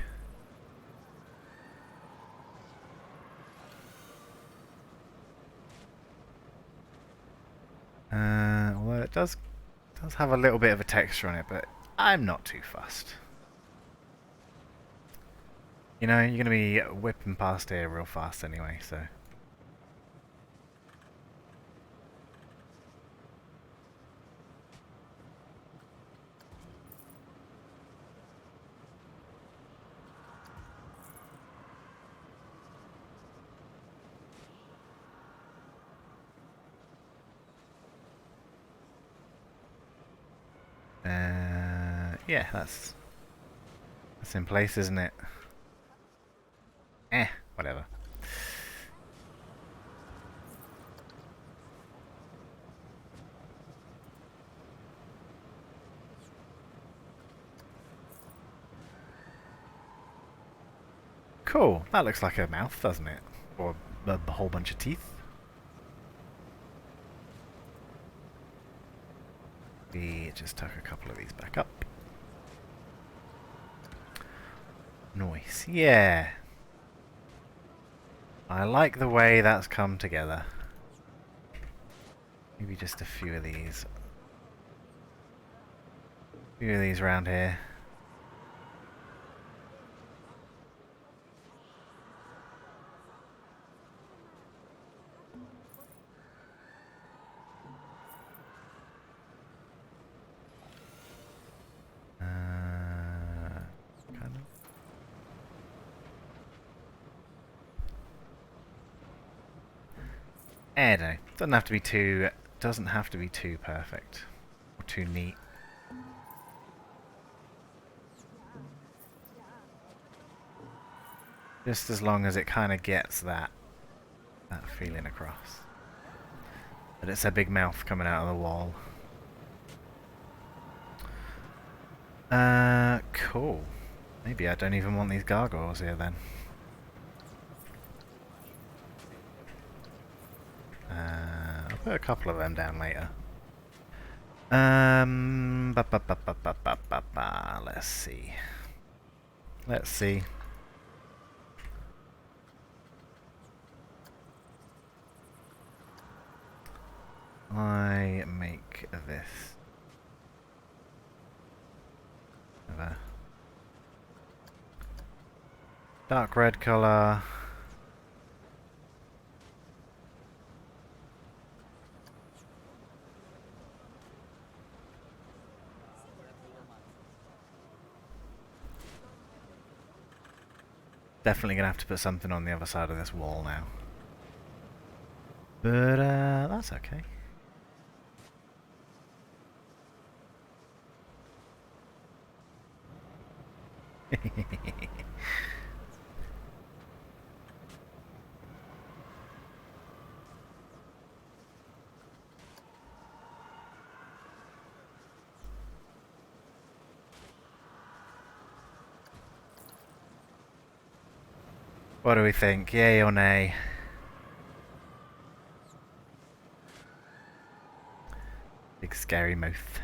Although it does have a little bit of a texture on it, but I'm not too fussed. You know, you're going to be whipping past here real fast anyway, so... yeah, that's in place, isn't it? Whatever. Cool. That looks like a mouth, doesn't it? Or a whole bunch of teeth. We just tuck a couple of these back up. Nice. Yeah. I like the way that's come together. Maybe just a few of these. A few of these around here. Kind of. No. Doesn't have to be too. Doesn't have to be too perfect or too neat. Just as long as it kind of gets that feeling across. That it's a big mouth coming out of the wall. Cool. Maybe I don't even want these gargoyles here then. I'll put a couple of them down later. Let's see. Let's see. I make this. Dark red colour. Definitely gonna have to put something on the other side of this wall now. But that's okay. What do we think? Yay or nay? Big scary mouth.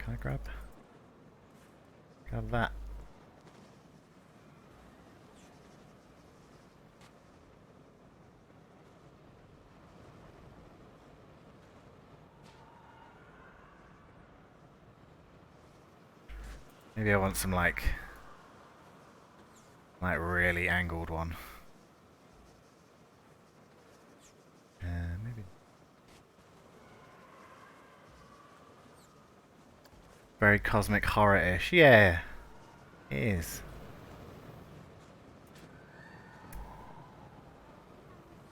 Can I grab that? Maybe I want some like really angled one. Maybe. Very cosmic horror-ish. Yeah, it is.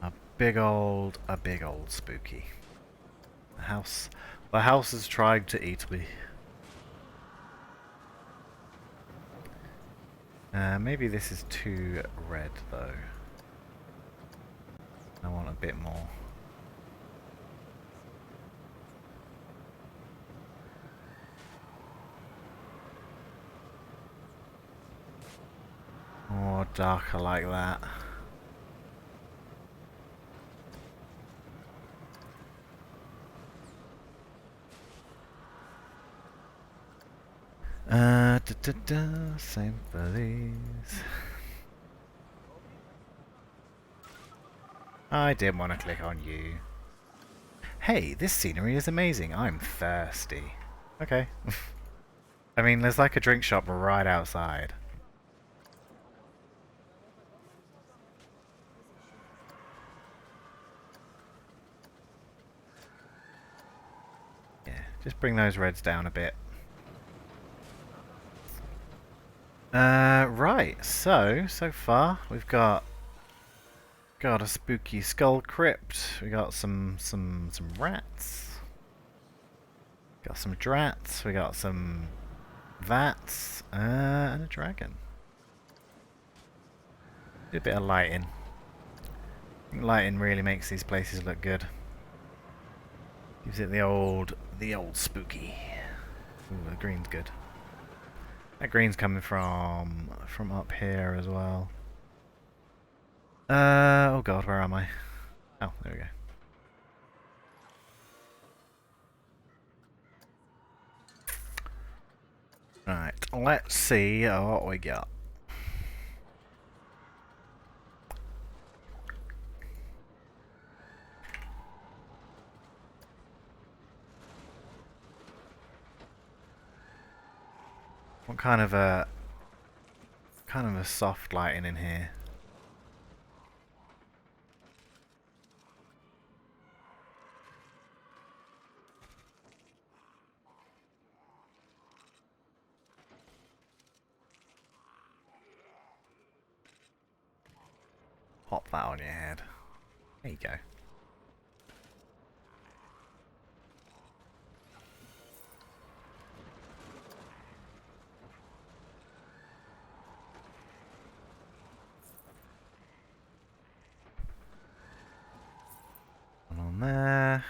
A big old spooky. The house has tried to eat me. Maybe this is too red though. I want a bit more. More darker like that. Same for these. I didn't want to click on you. Hey, this scenery is amazing. I'm thirsty. Okay. I mean, there's like a drink shop right outside. Yeah, just bring those reds down a bit. Right, so far we've got a spooky skull crypt, we got some rats, got some drats, we got some vats, and a dragon. Do a bit of lighting. I think lighting really makes these places look good. Gives it the old spooky. Ooh, the green's good. That green's coming from up here as well. Oh god, where am I? Oh, there we go. Right, let's see what we got. What kind of a soft lighting in here? Pop that on your head. There you go. One on there.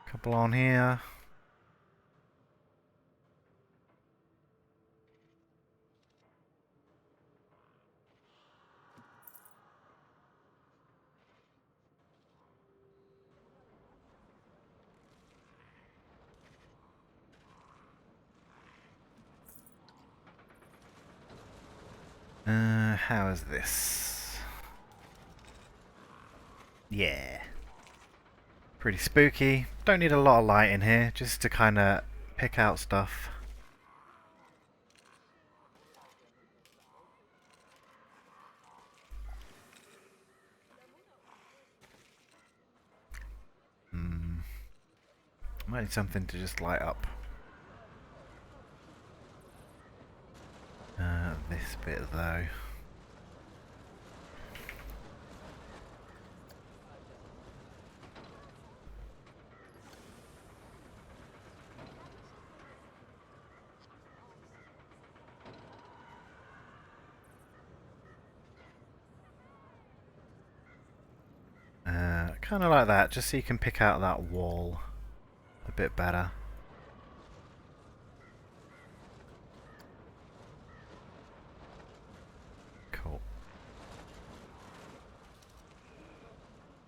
Couple on here. How is this? Yeah. Pretty spooky. Don't need a lot of light in here, just to kind of pick out stuff. Might need something to just light up. This bit though. Kind of like that, just so you can pick out that wall a bit better. Cool.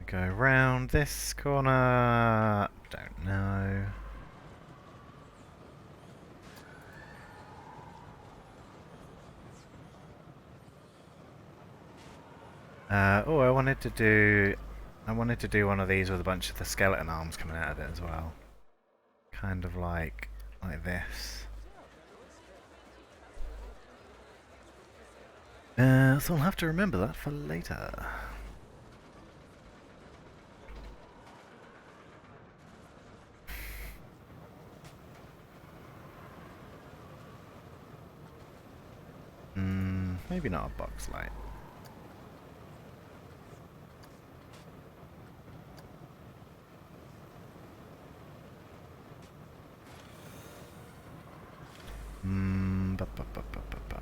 Go around this corner. Don't know. Oh, I wanted to do one of these with a bunch of the skeleton arms coming out of it as well. Kind of like this. So I'll have to remember that for later. Maybe not a box light. Ba, ba, ba, ba, ba, ba.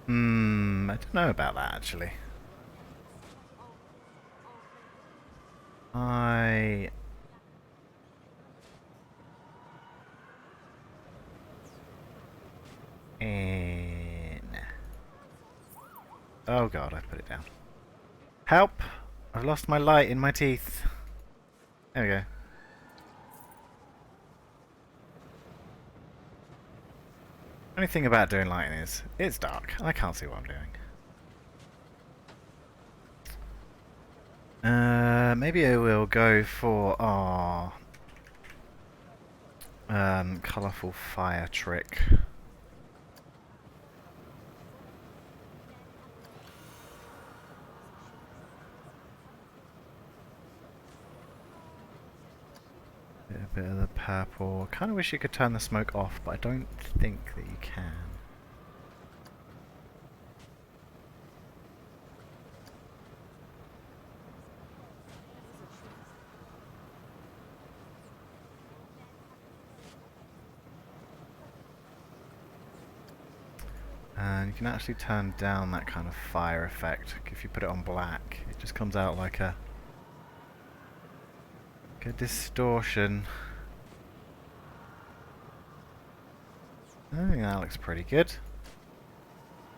I don't know about that actually. Oh god, I put it down. Help! I've lost my light in my teeth. There we go. Only thing about doing lighting is, it's dark, and I can't see what I'm doing. Maybe I will go for our colourful fire trick. A bit of the purple. Kind of wish you could turn the smoke off, but I don't think that you can. And you can actually turn down that kind of fire effect. If you put it on black, it just comes out like a distortion. I think that looks pretty good.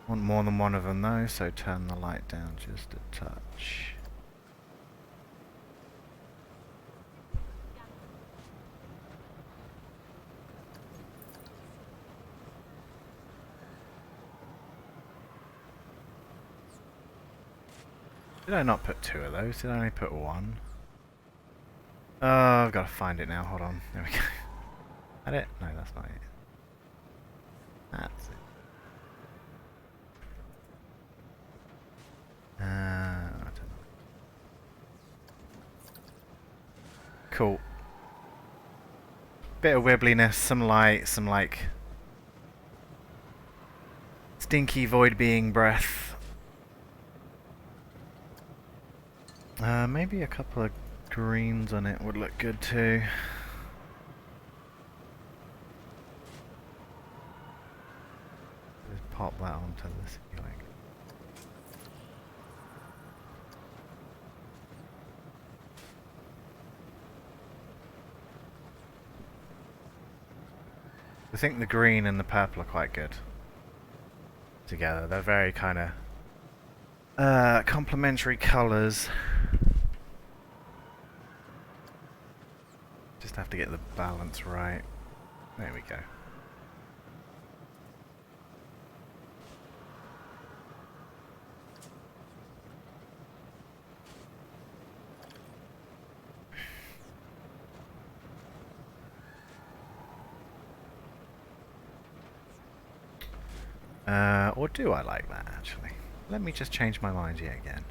Want more than one of them though, so turn the light down just a touch. Did I not put two of those? Did I only put one? Oh, I've got to find it now. Hold on. There we go. That it? No, that's not it. That's it. I don't know. Cool. Bit of wibbliness, some light, some like stinky void being breath. Maybe a couple of greens on it would look good too. Just pop that onto the ceiling. I think the green and the purple are quite good together. They're very kind of complementary colours. Just have to get the balance right. There we go. Or do I like that actually? Let me just change my mind yet again.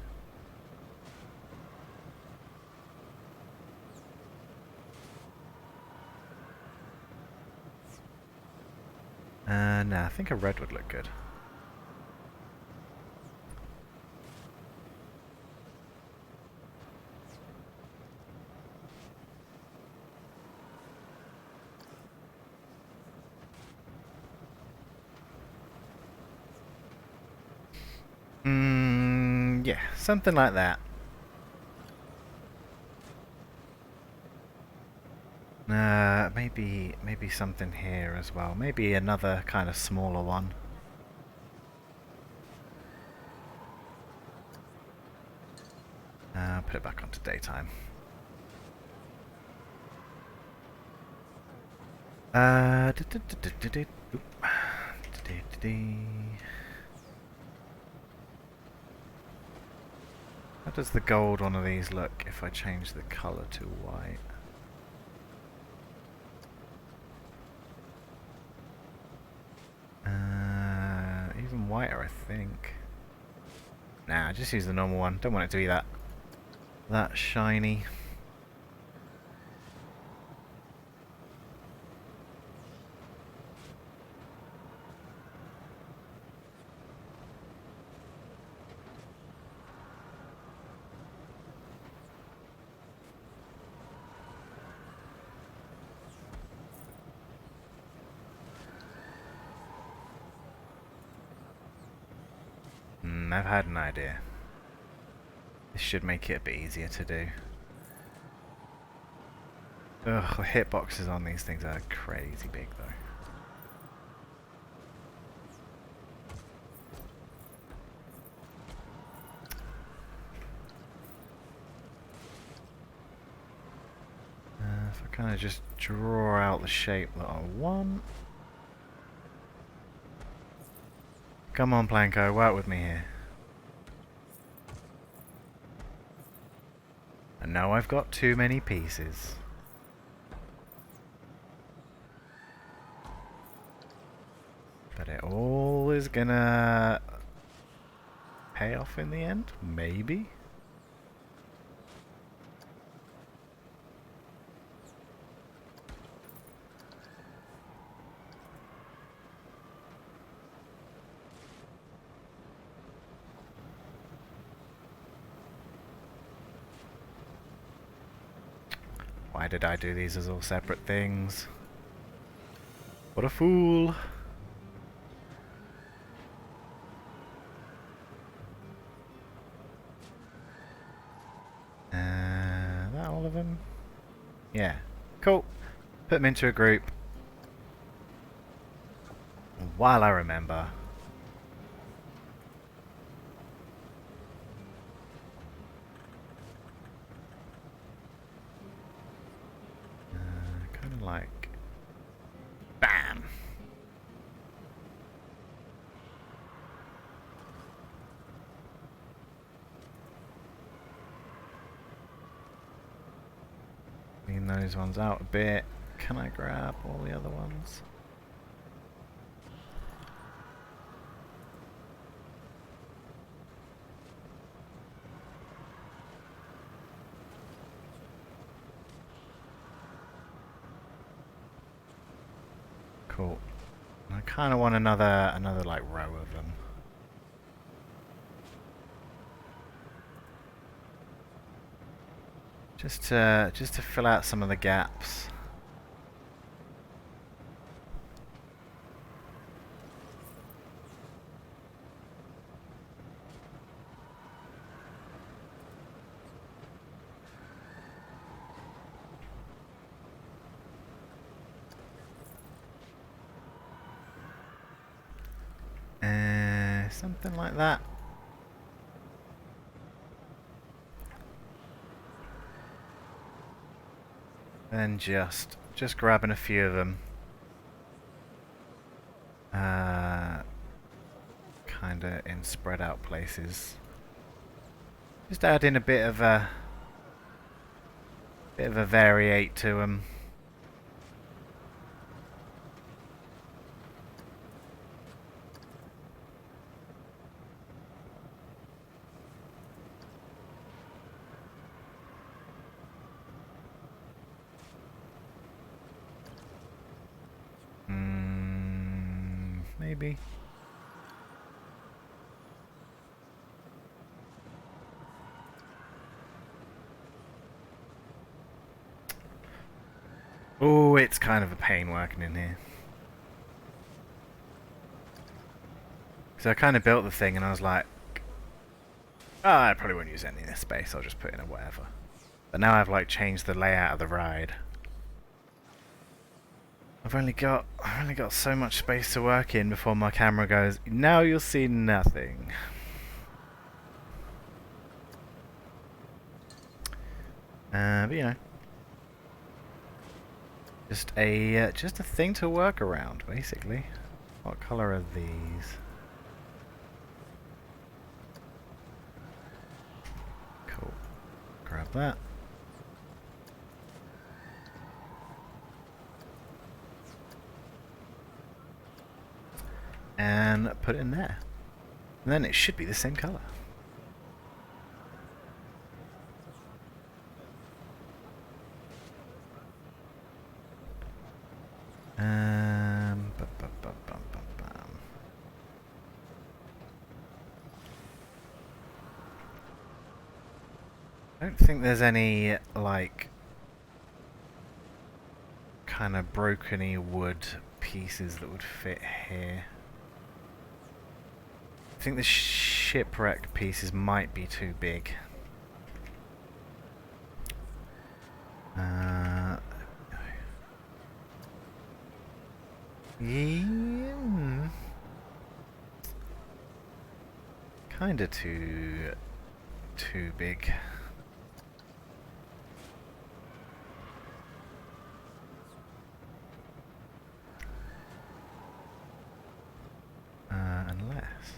No, I think a red would look good. Yeah, something like that. Maybe something here as well. Maybe another kind of smaller one. Put it back onto daytime. How does the gold one of these look if I change the colour to white? Even whiter, I think. Nah, just use the normal one. Don't want it to be that shiny. I've had an idea. This should make it a bit easier to do. Ugh, the hitboxes on these things are crazy big though. If I kind of just draw out the shape that I want. Come on, Planko, work with me here. And now I've got too many pieces. But it all is gonna pay off in the end, maybe? Why did I do these as all separate things? What a fool! That all of them? Yeah. Cool. Put them into a group. While I remember. Kind of like... BAM! Clean those ones out a bit. Can I grab all the other ones? Cool. I kind of want another like row of them. Just to fill out some of the gaps. Something like that. Then just grabbing a few of them. Kinda in spread out places. Just add in a bit of a variate to them. Maybe. Oh, it's kind of a pain working in here. So I kind of built the thing and I was like, oh, I probably won't use any of this space, I'll just put in a whatever. But now I've like changed the layout of the ride. I've only got so much space to work in before my camera goes, now you'll see nothing. But you know, just a thing to work around, basically. What color are these? Cool. Grab that. And put it in there. And then it should be the same colour. I don't think there's any, like, kind of broken-y wood pieces that would fit here. I think the shipwreck pieces might be too big. Yeah, kinda too big. Unless.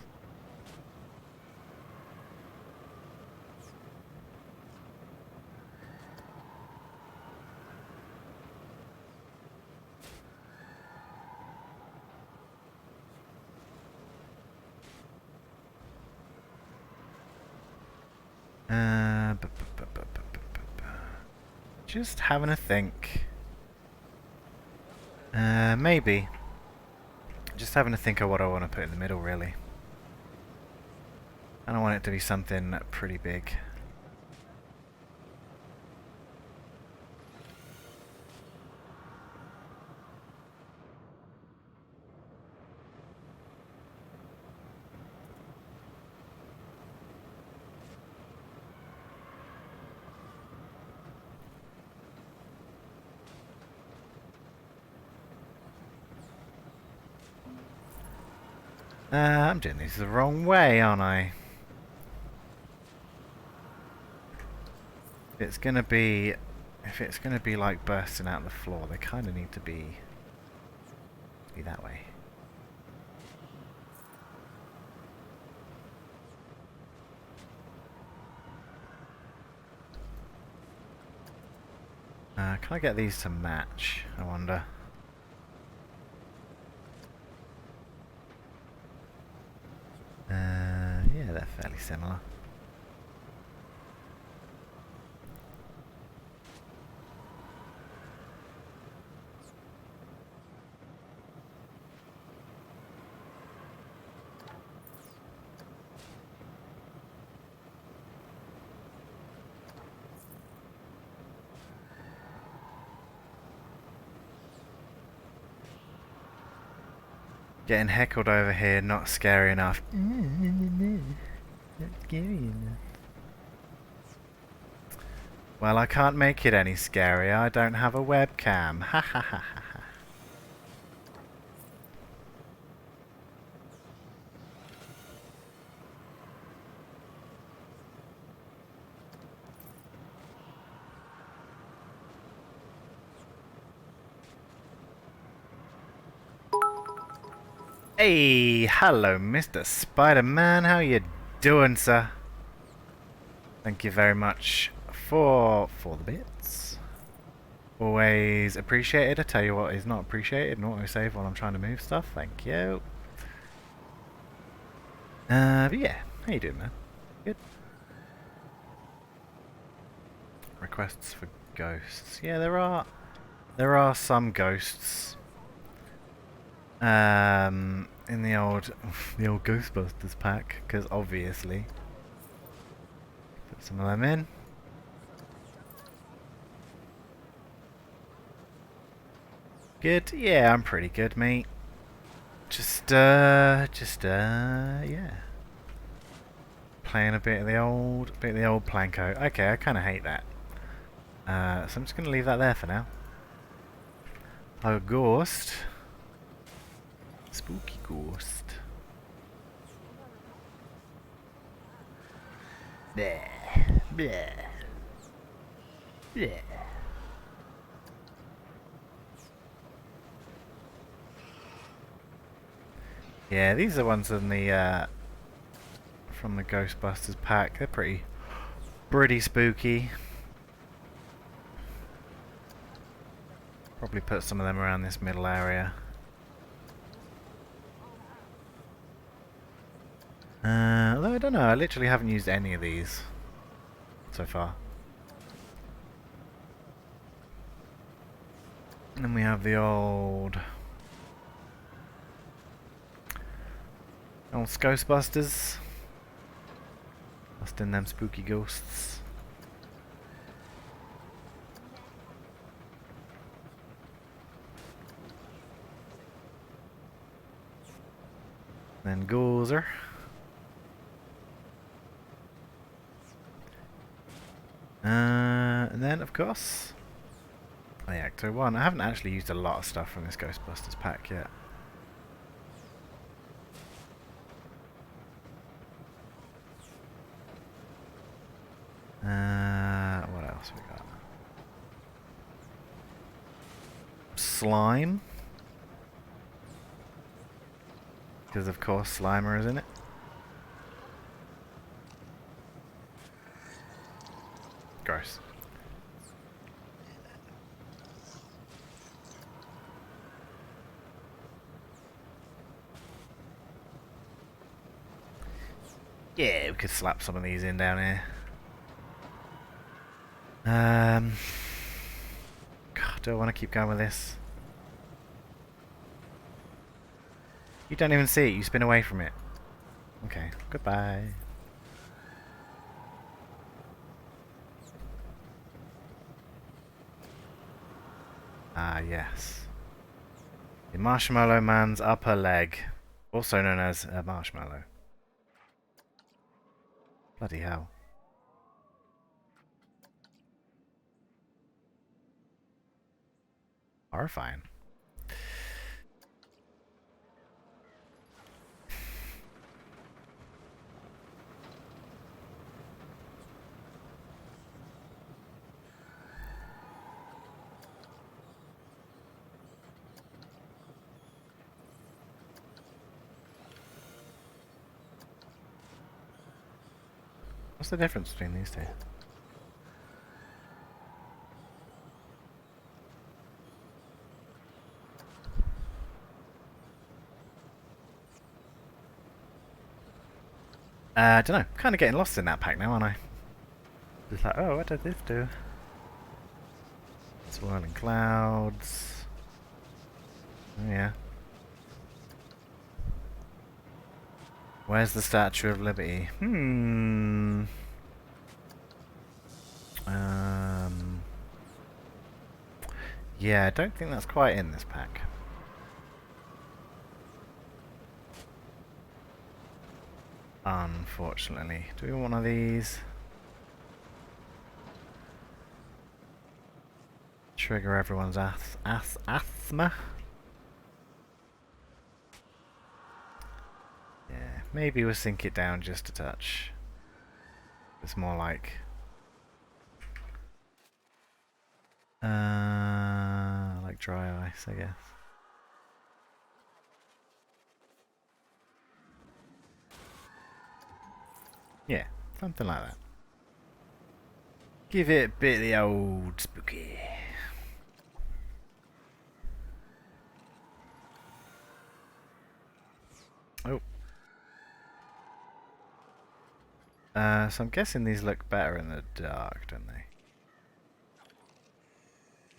Just having a think. Maybe. Just having to think of what I want to put in the middle, really. I don't want it to be something pretty big. I'm doing this the wrong way, aren't I? If it's gonna be like bursting out the floor, they kind of need to be that way. Can I get these to match? I wonder. Yeah, they're fairly similar. Getting heckled over here, not scary enough. Not scary enough. Well, I can't make it any scarier. I don't have a webcam. Ha ha ha ha ha. Hey, hello, Mr. Spider-Man. How you doing, sir? Thank you very much for the bits. Always appreciated. I tell you what is not appreciated, and autosave while I'm trying to move stuff. Thank you. But yeah, how you doing, man? Good. Requests for ghosts. Yeah, there are some ghosts. In the old Ghostbusters pack, because obviously. Put some of them in. Good? Yeah, I'm pretty good, mate. Just yeah. Playing a bit of the old Planko. Okay, I kind of hate that. So I'm just gonna leave that there for now. Oh, ghost. Spooky ghost. Bleh. Bleh. Bleh. Yeah, these are ones in the from the Ghostbusters pack. They're pretty spooky. Probably put some of them around this middle area. Although I don't know, I literally haven't used any of these so far. And then we have the old Ghostbusters. Busting them spooky ghosts. Then Gozer. And then, of course, the Ecto-1. I haven't actually used a lot of stuff from this Ghostbusters pack yet. What else we got? Slime. Because of course Slimer is in it. Gross. Yeah, we could slap some of these in down here. God, do I want to keep going with this? You don't even see it, you spin away from it. Okay, goodbye. Ah, yes. The Marshmallow Man's upper leg, also known as a marshmallow. Bloody hell. Horrifying. What's the difference between these two? I don't know. Kind of getting lost in that pack now, aren't I? Just like, oh, what does this do? Swirling clouds. Oh, yeah. Where's the Statue of Liberty? Yeah, I don't think that's quite in this pack. Unfortunately. Do we want one of these? Trigger everyone's asthma? Yeah, maybe we'll sink it down just a touch. It's more like... like dry ice, I guess. Yeah, something like that. Give it a bit of the old spooky. Oh. So I'm guessing these look better in the dark, don't they?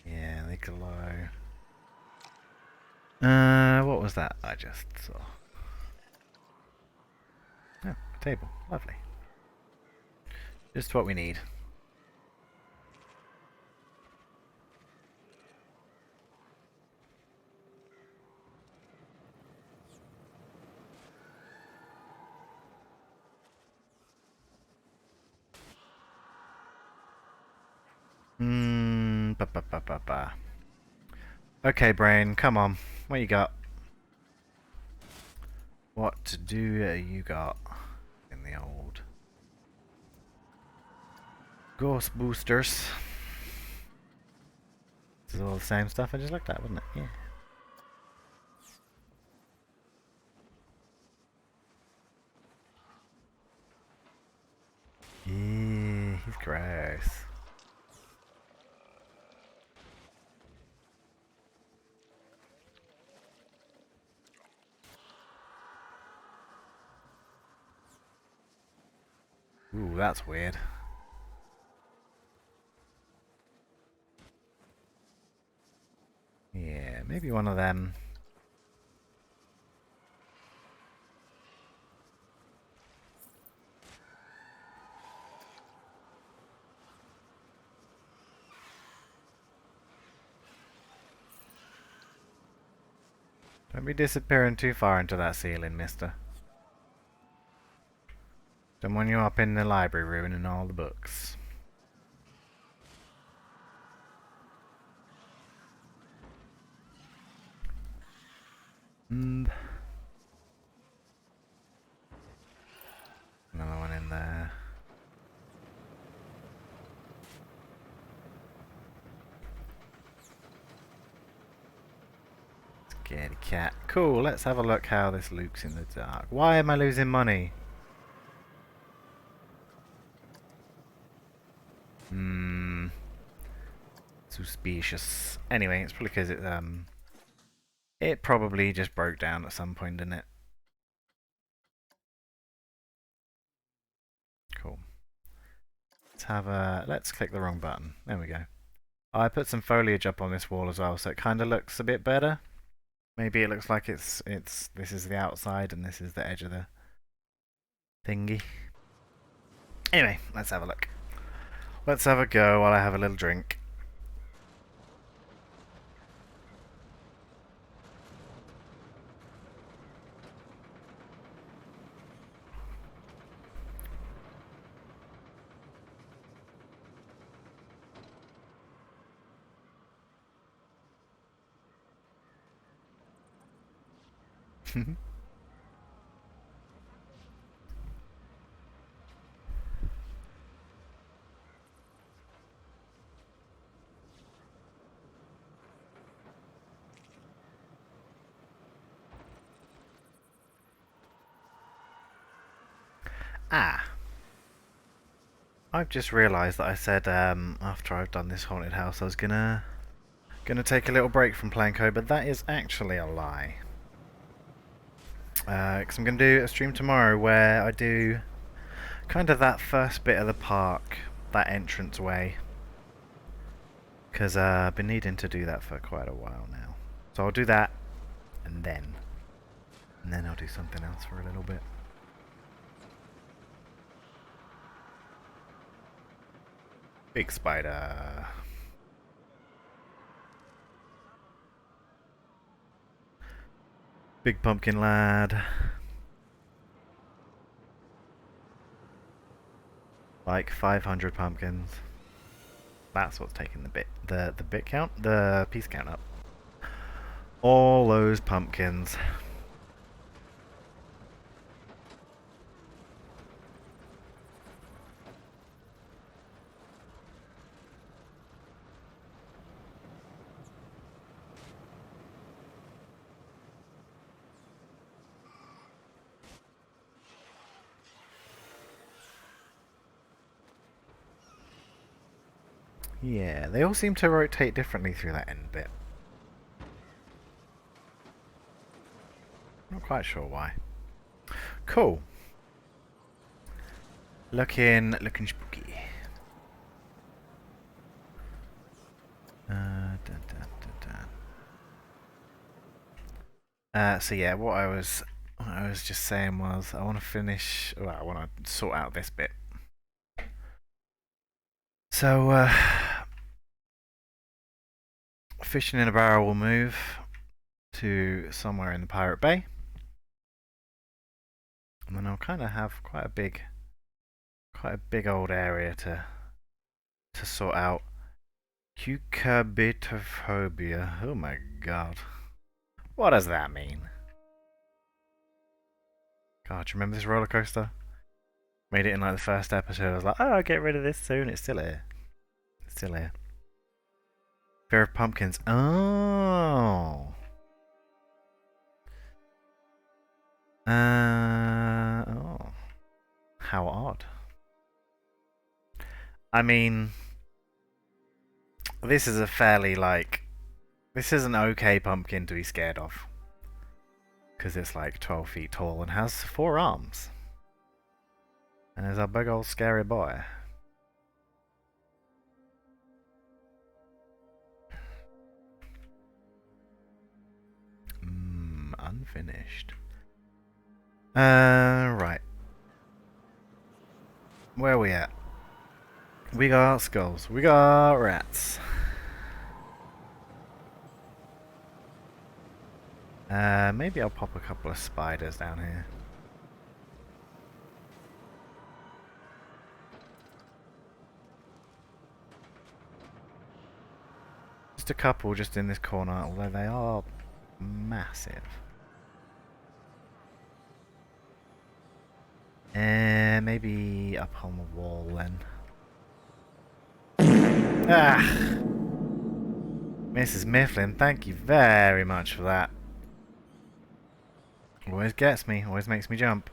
Yeah, they glow. What was that I just saw? Oh, a table. Lovely. Just what we need. Ba ba ba ba ba. Okay, brain, come on. What you got? What do you got in the old Ghost Boosters? This is all the same stuff I just looked at, wasn't it? Yeah. Yeah, he's gross. Ooh, that's weird. Yeah, maybe one of them. Don't be disappearing too far into that ceiling, mister. Don't want you up in the library ruining all the books. Another one in there. Scaredy cat. Cool, let's have a look how this looks in the dark. Why am I losing money? Suspicious. Anyway, it's probably because it probably just broke down at some point, didn't it? Cool. Let's click the wrong button. There we go. I put some foliage up on this wall as well, so it kind of looks a bit better. Maybe it looks like this is the outside and this is the edge of the thingy. Anyway, let's have a look. Let's have a go while I have a little drink. Ah. I've just realised that I said after I've done this haunted house I was gonna take a little break from playing code, but that is actually a lie. Because I'm gonna do a stream tomorrow where I do kind of that first bit of the park, that entrance way. Because I've been needing to do that for quite a while now. So I'll do that, and then I'll do something else for a little bit. Big spider. Big pumpkin lad. Like 500 pumpkins. That's what's taking the bit count, the piece count up. All those pumpkins. Yeah, they all seem to rotate differently through that end bit. Not quite sure why. Cool. Looking spooky. So yeah, what I was just saying was I want to finish. Well, I want to sort out this bit. So fishing in a barrel will move to somewhere in the Pirate Bay, and then I'll kind of have quite a big old area to sort out. Cucurbitophobia. Oh my god. What does that mean? God, do you remember this roller coaster? Made it in like the first episode. I was like, oh, I'll get rid of this soon. It's still here. It's still here. Fear of pumpkins. Oh. Oh. How odd. I mean, this is a fairly like, this is an okay pumpkin to be scared of. Because it's like 12 feet tall and has 4 arms. And there's our big old scary boy. Unfinished. Right. Where are we at? We got skulls. We got rats. Maybe I'll pop a couple of spiders down here. Just a couple just in this corner, although they are massive. Maybe up on the wall then. Ah! Mrs. Mifflin, thank you very much for that. Always gets me, always makes me jump.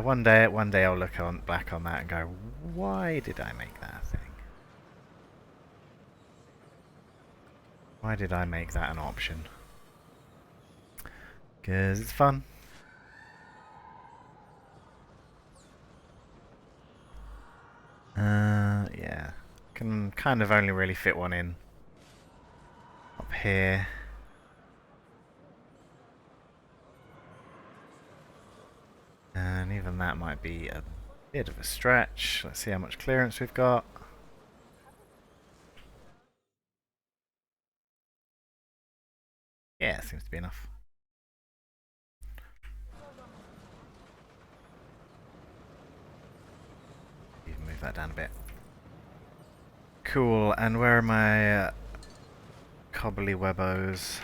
One day I'll look back on that and go, why did I make that thing? Why did I make that an option? 'Cause it's fun. Yeah. Can kind of only really fit one in up here. And even that might be a bit of a stretch. Let's see how much clearance we've got. Yeah, seems to be enough. Even move that down a bit. Cool, and where are my cobbly webbos?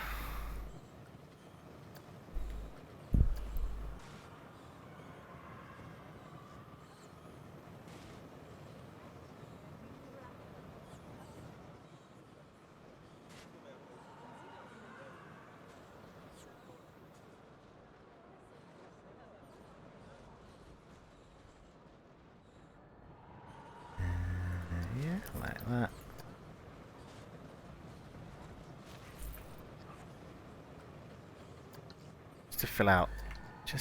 Yeah, like that. Just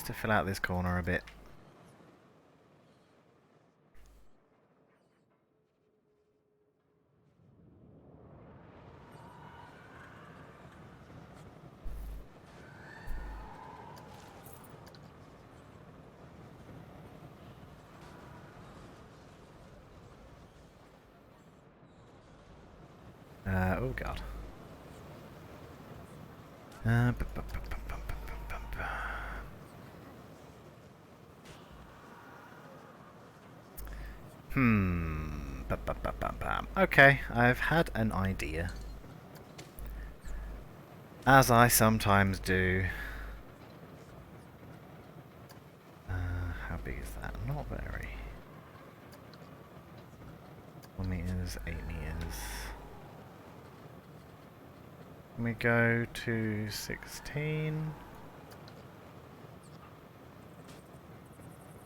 to fill out this corner a bit. Oh god. Okay, I've had an idea. As I sometimes do. How big is that? Not very. 4 meters, 8 meters. Can we go to 16?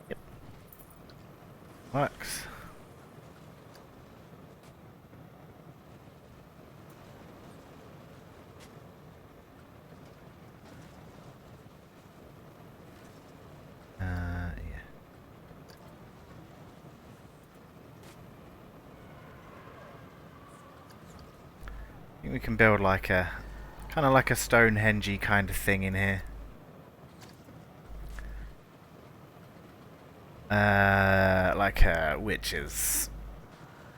Yep. Works. Yeah. I think we can build like a kind of like a Stonehenge-y kind of thing in here. Like a witch's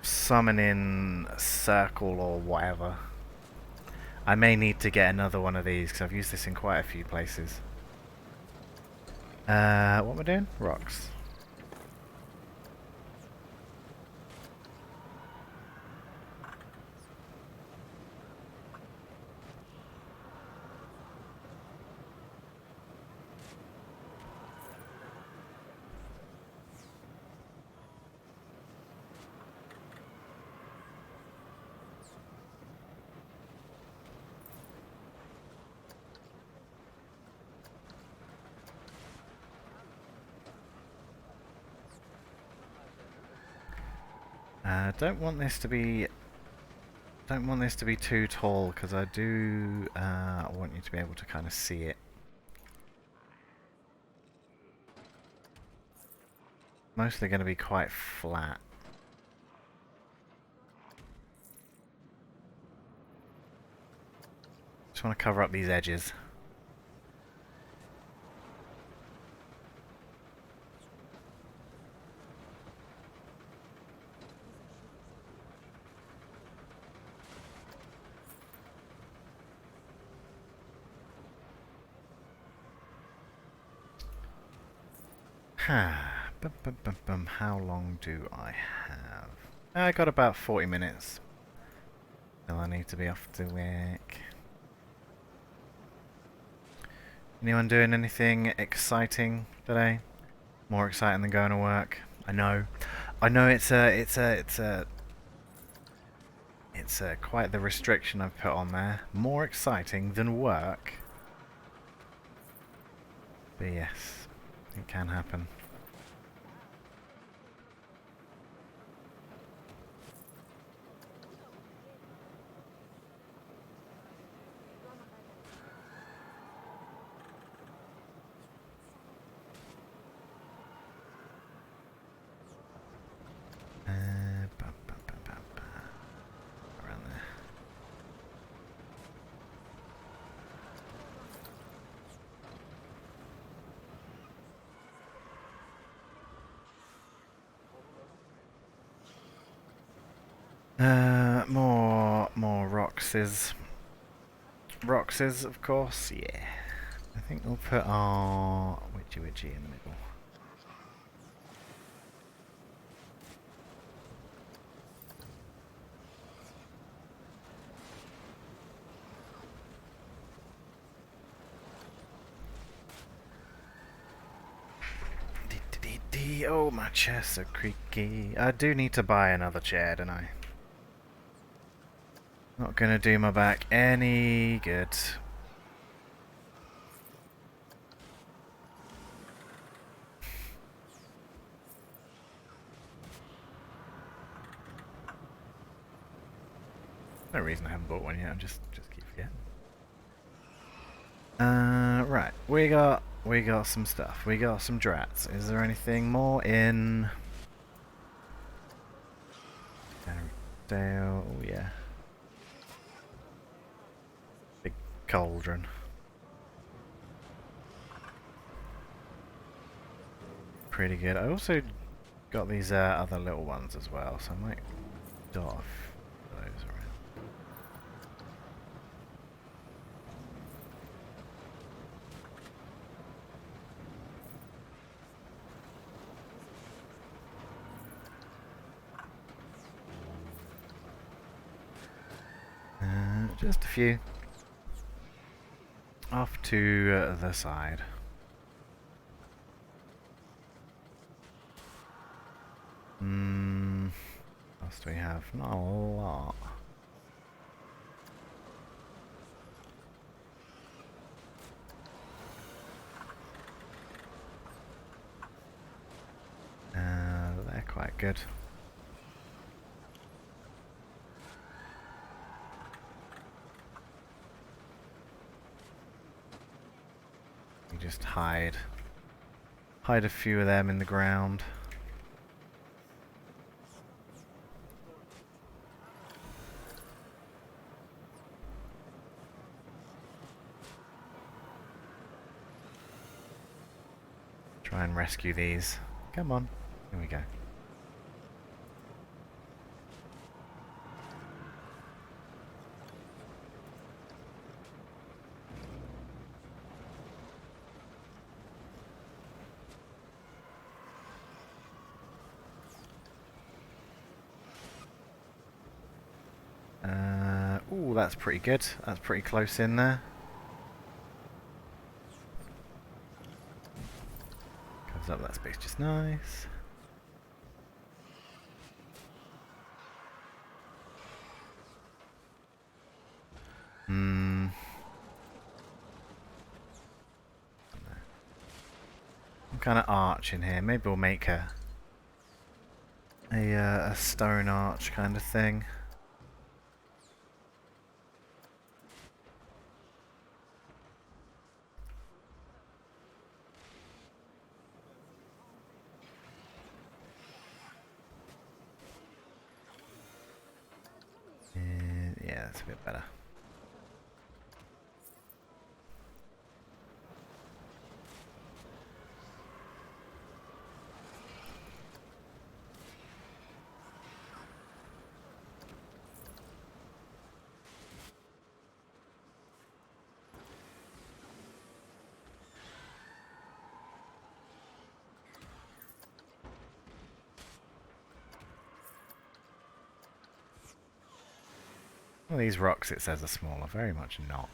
summoning circle or whatever. I may need to get another one of these because I've used this in quite a few places. What am I doing? Rocks. Don't want this to be don't want this to be too tall because I do want you to be able to kind of see it. Mostly going to be quite flat. Just want to cover up these edges. How long do I have? I got about 40 minutes. Till I need to be off to work. Anyone doing anything exciting today? More exciting than going to work? I know it's quite the restriction I've put on there. More exciting than work. But yes, it can happen. Around there. More Roxes. Roxes, of course, yeah. I think we'll put our Witchy in the middle. Oh, my chair's so creaky. I do need to buy another chair, don't I? Not gonna do my back any good. No reason I haven't bought one yet. I'm just keep forgetting. Right. We got some stuff. We got some drats. Is there anything more in Dale? Oh yeah. Big cauldron. Pretty good. I also got these other little ones as well, so I might dot off those around. Just a few. Off to the side. What else do we have? Not a lot. They're quite good. You just hide a few of them in the ground. Try and rescue these. Come on. Here we go. Ooh, that's pretty good. That's pretty close in there. Covers up that space just nice. Some kind of arch in here. Maybe we'll make a stone arch kind of thing. that's a bit better. Well, these rocks, it says, are small, are very much not.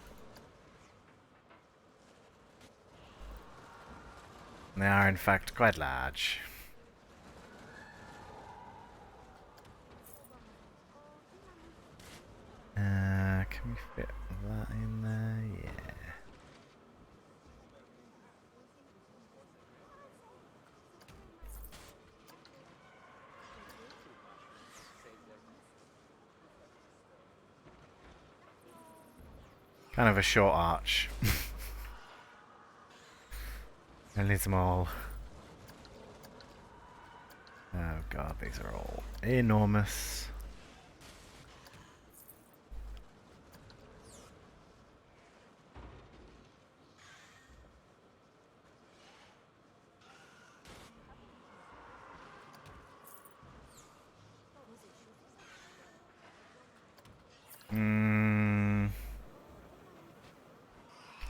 They are, in fact, quite large. Can we fit that in there? Yeah. Kind of a short arch. Only small. Oh god, these are all enormous.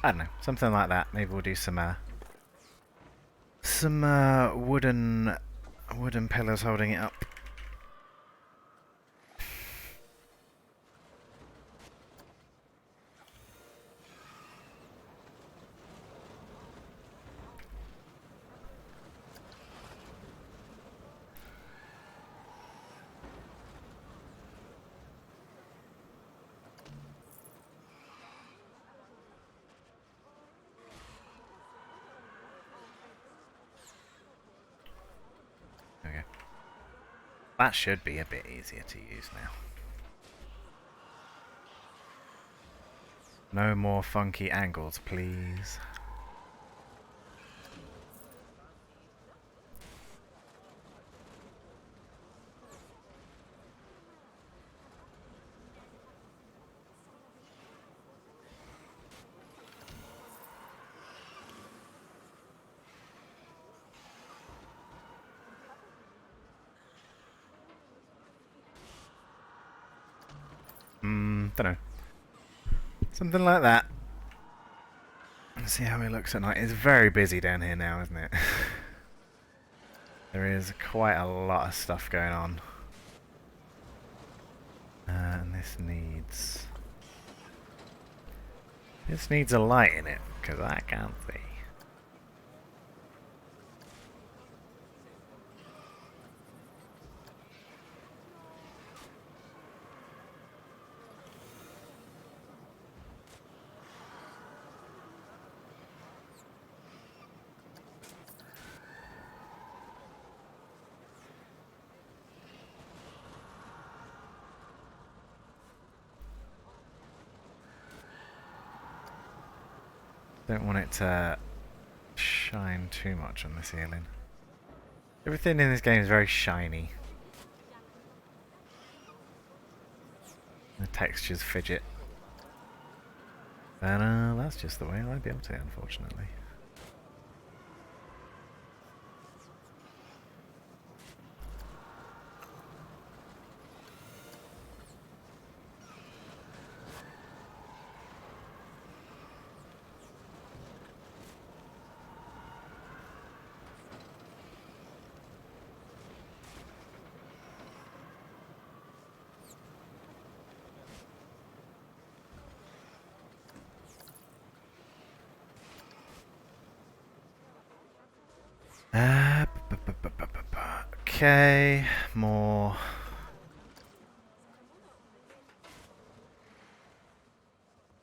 I don't know, something like that. Maybe we'll do some wooden pillars holding it up. Okay. That should be a bit easier to use now. No more funky angles, please. Don't know. Something like that. Let's see how it looks at night. It's very busy down here now, isn't it? There is quite a lot of stuff going on. And this needs... This needs a light in it, because I can't see. Don't want it to shine too much on the ceiling. Everything in this game is very shiny. The textures fidget. And that's just the way I built it, unfortunately. Okay, more.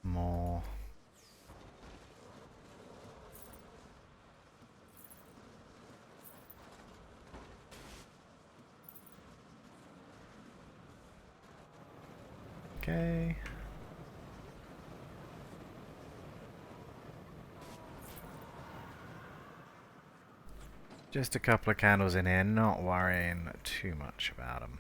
More. Okay. Just a couple of candles in here, not worrying too much about them.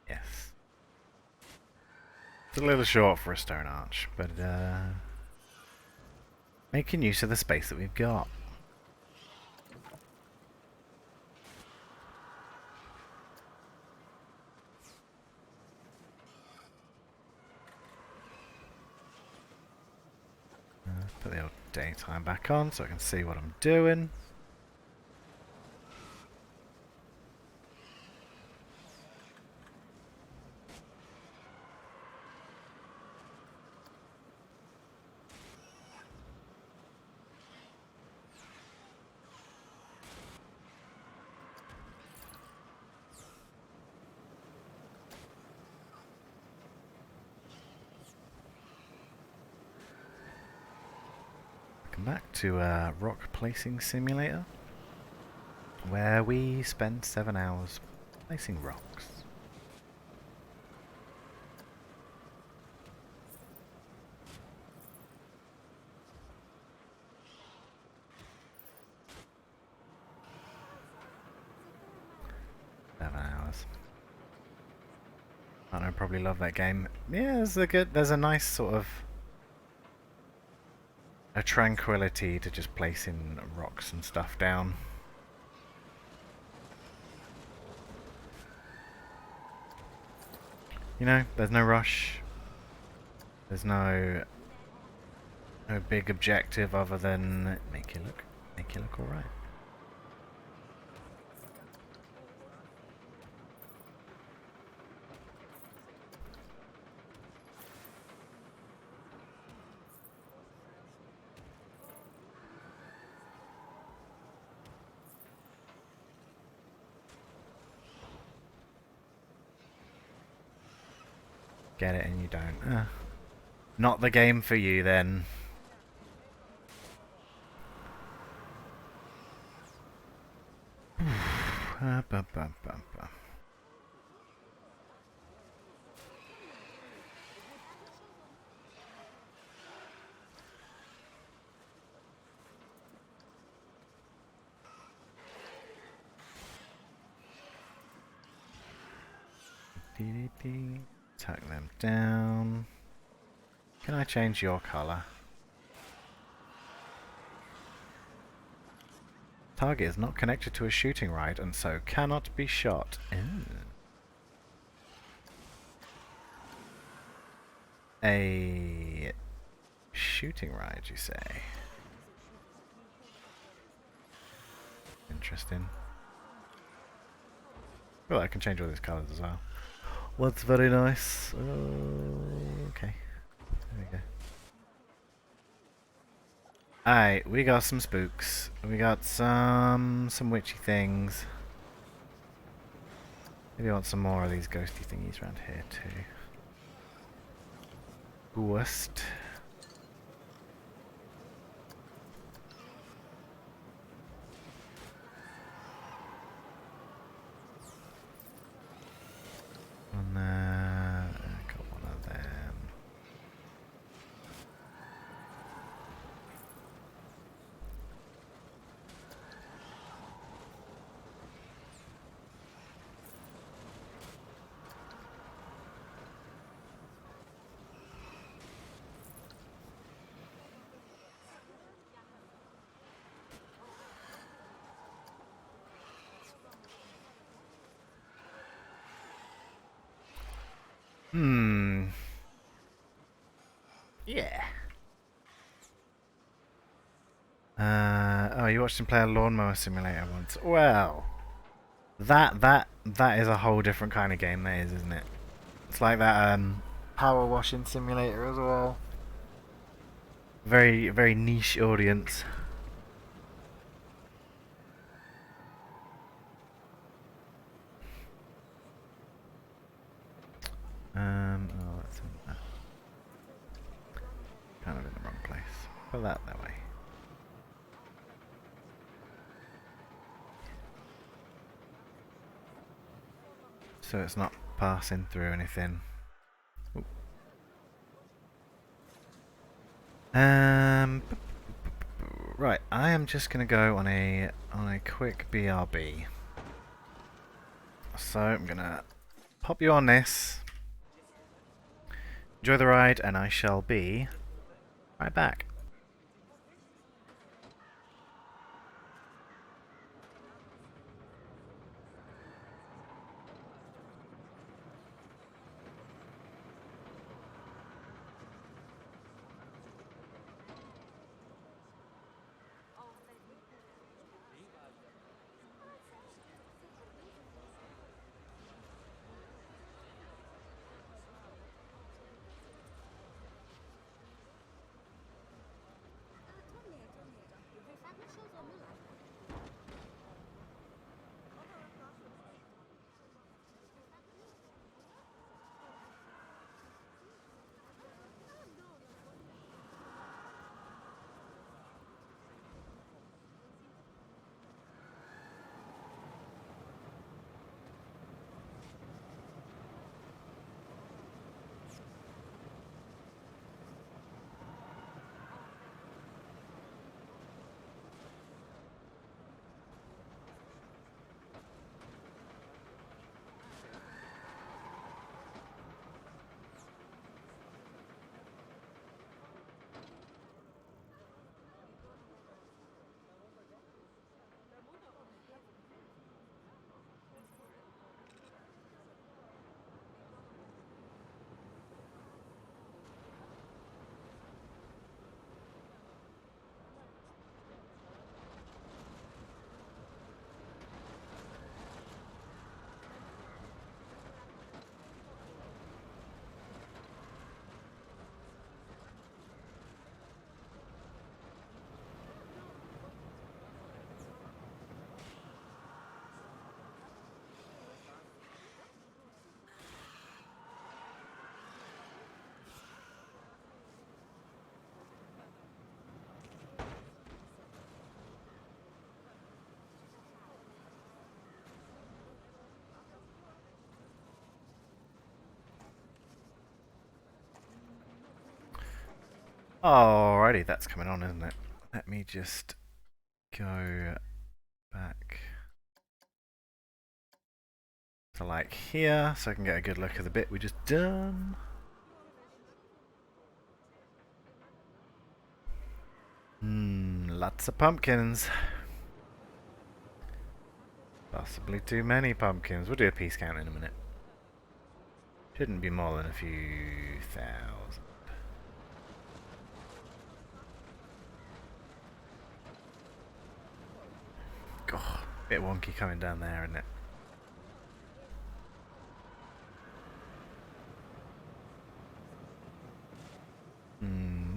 Yes. It's a little short for a stone arch, but making use of the space that we've got. Put the old daytime back on so I can see what I'm doing. Back to Rock Placing Simulator, where we spend 7 hours placing rocks. I probably love that game. Yeah, there's a nice sort of a tranquility to just placing rocks and stuff down. You know, there's no rush. There's no big objective other than make you look alright. Get it and you don't. Not the game for you then. Tuck them down. Can I change your color? Target is not connected to a shooting ride and so cannot be shot. Ooh. A shooting ride, you say? Interesting. Well, I can change all these colors as well. Well, that's very nice. Okay. There we go. Alright, we got some spooks. We got some witchy things. Maybe I want some more of these ghosty thingies around here too. Ghost. And got one of them. Yeah. Oh, you watched him play a lawnmower simulator once. Well, that is a whole different kind of game, that is, isn't it? It's like that power washing simulator as well. Very, very niche audience. Oh, that's kind of in the wrong place. Put that way. So it's not passing through anything. Ooh. right, I am just gonna go on a quick BRB. So I'm gonna pop you on this. Enjoy the ride, and I shall be right back. Alrighty, that's coming on, isn't it? Let me just go back to like here so I can get a good look at the bit we just done. Lots of pumpkins. Possibly too many pumpkins. We'll do a piece count in a minute. Shouldn't be more than a few thousand. God, bit wonky coming down there, isn't it?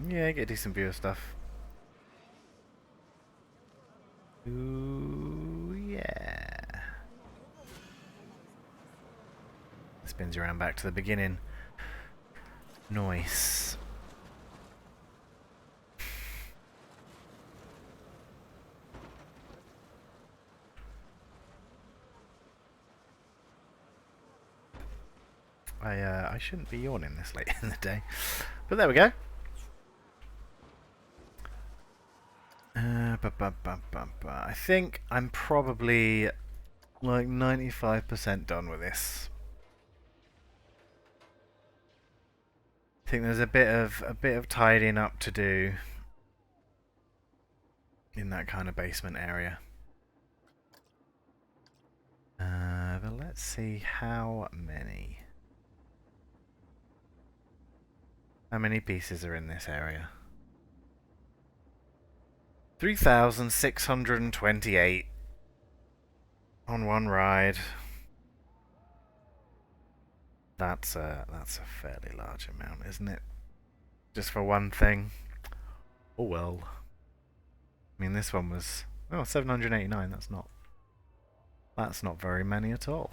Yeah, get a decent view of stuff. Ooh, yeah. Spins you around back to the beginning. Nice. I shouldn't be yawning this late in the day, but there we go. I think I'm probably like 95% done with this. I think there's a bit of tidying up to do in that kind of basement area. But let's see how many pieces are in this area. 3,628 on one ride. That's a fairly large amount, isn't it? Just for one thing. Oh well. I mean, this one was 789. That's not very many at all.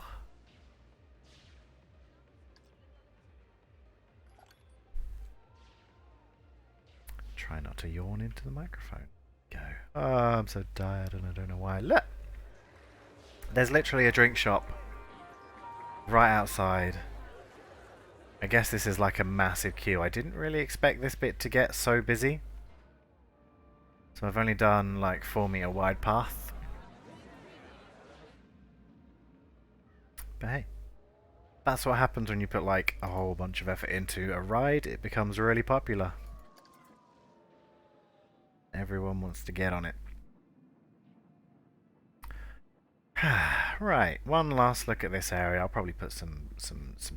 Try not to yawn into the microphone. Go. Oh, I'm so tired and I don't know why. Look! There's literally a drink shop right outside. I guess this is like a massive queue. I didn't really expect this bit to get so busy. So I've only done like 4 meter wide path. But hey, that's what happens when you put like a whole bunch of effort into a ride. It becomes really popular. Everyone wants to get on it. Right, one last look at this area. I'll probably put some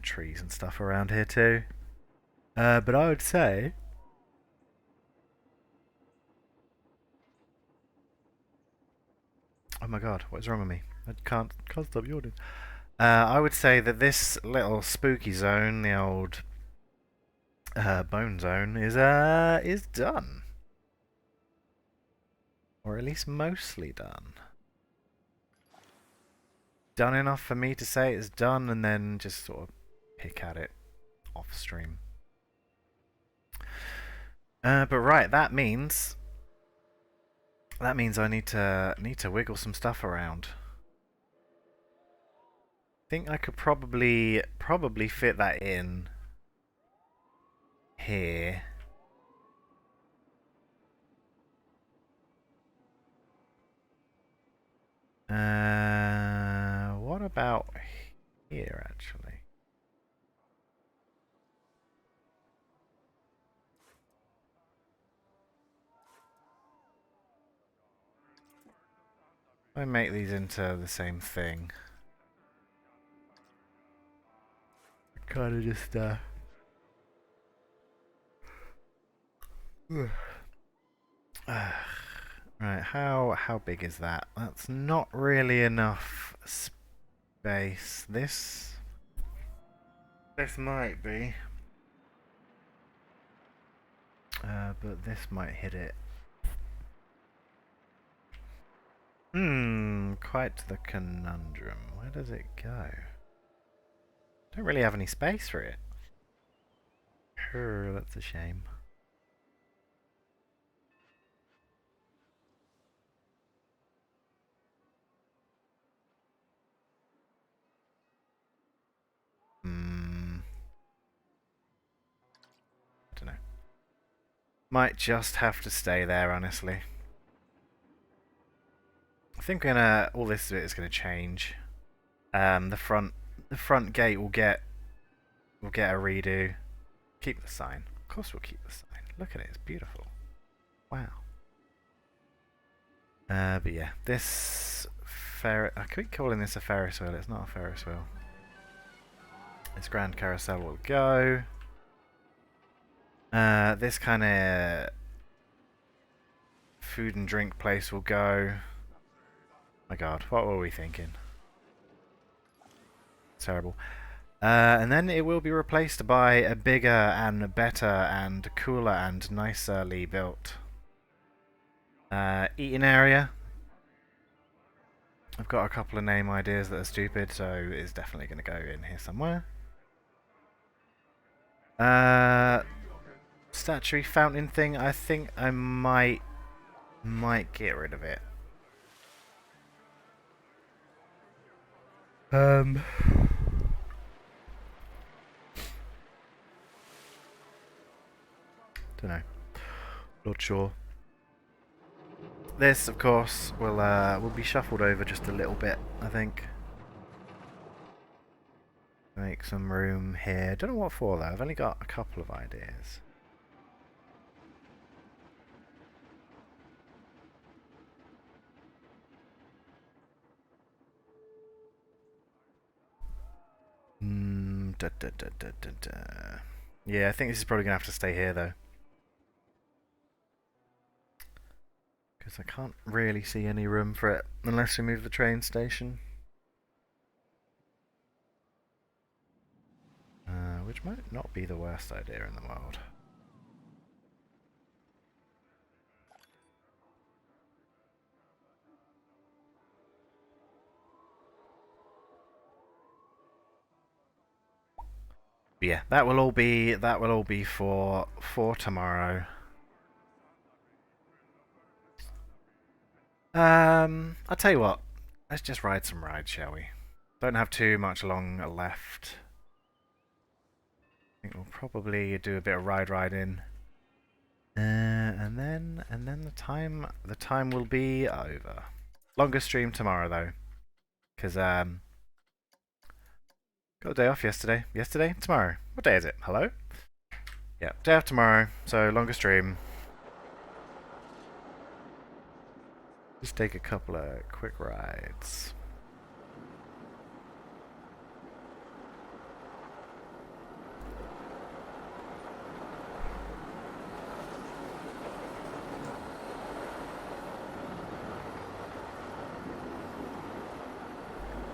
trees and stuff around here too. But I would say oh my god, what is wrong with me? I can't stop yawning. I would say that this little spooky zone, the old bone zone, is done, or at least mostly done. Done enough for me to say it's done, and then just sort of pick at it off stream. But right, that means I need to wiggle some stuff around. Think I could probably fit that in here. What about here actually? I make these into the same thing. Kind of just right, how big is that? That's not really enough space. This might be. But this might hit it. Quite the conundrum. Where does it go? Don't really have any space for it. That's a shame. I don't know. Might just have to stay there, honestly. I think all this bit is gonna change. The front gate will get a redo. Keep the sign. Of course we'll keep the sign. Look at it, it's beautiful. Wow. But yeah, this I keep calling this a Ferris wheel. It's not a Ferris wheel. This grand carousel will go. This kind of food and drink place will go. My god, what were we thinking? Terrible. And then it will be replaced by a bigger and better and cooler and nicerly built eating area. I've got a couple of name ideas that are stupid, so it's definitely going to go in here somewhere. Statuary fountain thing, I think I might get rid of it. Don't know. Not sure. This, of course, will be shuffled over just a little bit, I think. Make some room here. Don't know what for though. I've only got a couple of ideas. Yeah, I think this is probably gonna have to stay here though. Because I can't really see any room for it unless we move the train station. Which might not be the worst idea in the world. But yeah, that will all be for tomorrow. I'll tell you what. Let's just ride some rides, shall we? Don't have too much long left. I think we'll probably do a bit of riding. and then the time will be over. Longer stream tomorrow though, because got a day off yesterday. Yesterday? Tomorrow. What day is it? Hello? Yeah, day off tomorrow, so longer stream. Just take a couple of quick rides.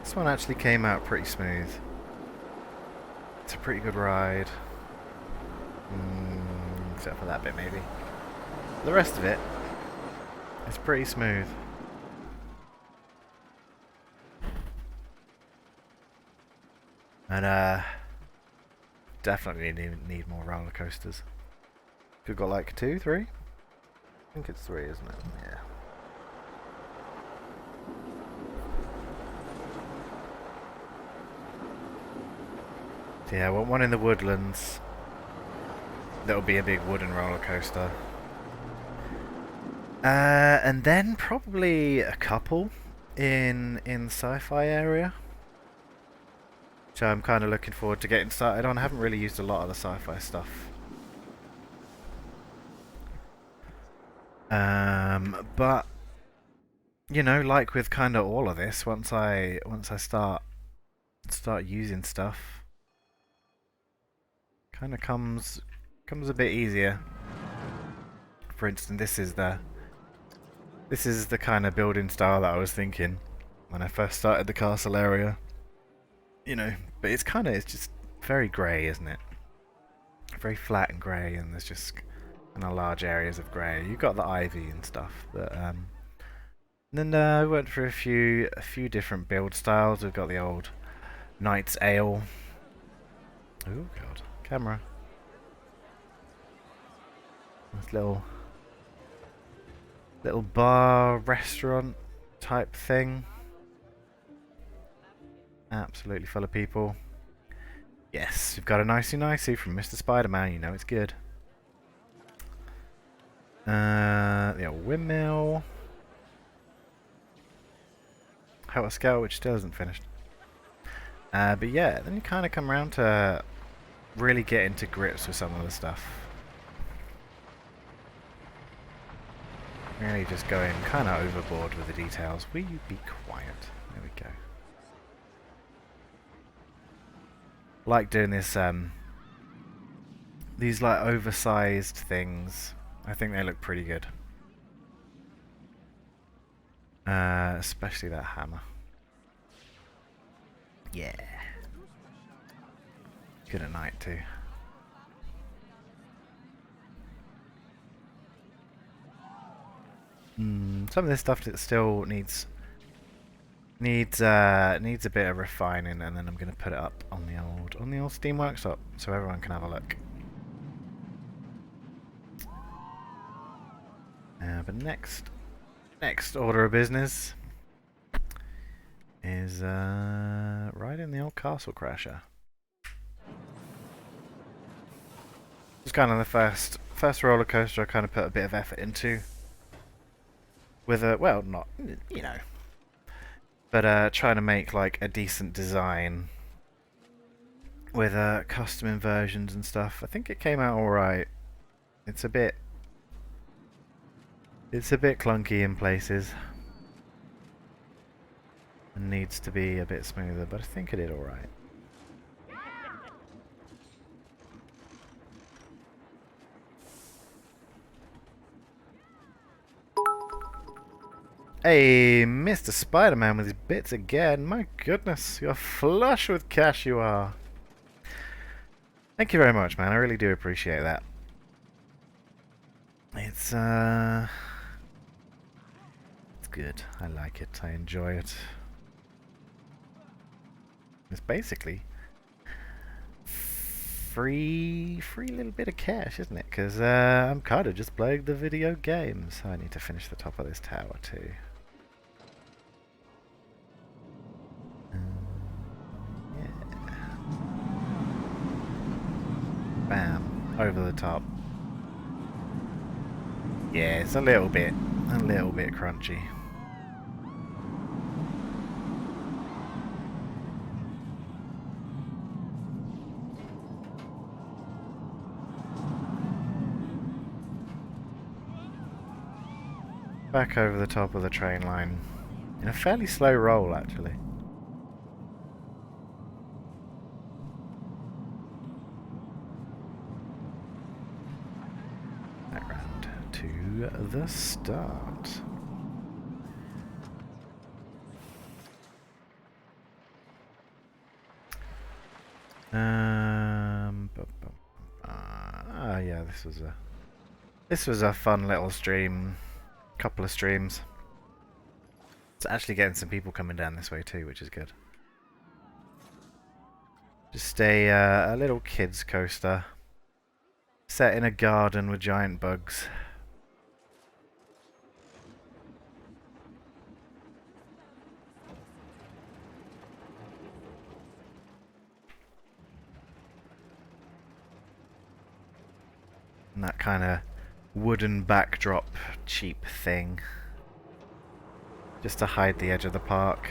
This one actually came out pretty smooth. It's a pretty good ride. Except for that bit, maybe. The rest of it, it's pretty smooth. And definitely need more roller coasters. We've got like 2, 3? I think it's 3, isn't it? Yeah. So yeah, one in the woodlands. That'll be a big wooden roller coaster. And then probably a couple in sci-fi area, which I'm kind of looking forward to getting started on. I haven't really used a lot of the sci-fi stuff. But you know, like with kind of all of this, once I start using stuff, kind of comes a bit easier. For instance, this is the kind of building style that I was thinking when I first started the castle area. You know, but it's just very grey, isn't it? Very flat and grey, and there's just kind of large areas of grey. You've got the ivy and stuff, but then we went through a few different build styles. We've got the old Knight's Ale. Oh god, camera. This little bar restaurant type thing. Absolutely full of people. Yes, we've got a nicey from Mr. Spider-Man. You know it's good. The old windmill. Hotel Scout, which still isn't finished. But yeah, then you kind of come around to really get into grips with some of the stuff. Really just going kind of overboard with the details. Will you be quiet? There we go. Like doing this, these like oversized things. I think they look pretty good. Especially that hammer. Yeah. Good at night too. Some of this stuff that still needs a bit of refining, and then I'm going to put it up on the old Steam Workshop so everyone can have a look. But next order of business is riding the old Castle Crasher. It's kind of the first roller coaster I kind of put a bit of effort into. With a, well, not, you know, but trying to make like a decent design with custom inversions and stuff. I think it came out alright. It's a bit clunky in places and needs to be a bit smoother, but I think it did alright. Hey, Mr. Spider-Man with his bits again. My goodness, you're flush with cash, you are. Thank you very much, man. I really do appreciate that. It's good. I like it. I enjoy it. It's basically free little bit of cash, isn't it? Because I'm kind of just playing the video game, so I need to finish the top of this tower too. Bam. Over the top. Yeah, it's a little bit crunchy. Back over the top of the train line. In a fairly slow roll, actually. Back round to the start. Yeah, this was a fun little stream, couple of streams. It's actually getting some people coming down this way too, which is good. Just a little kids coaster, set in a garden with giant bugs. And that kind of wooden backdrop cheap thing. Just to hide the edge of the park.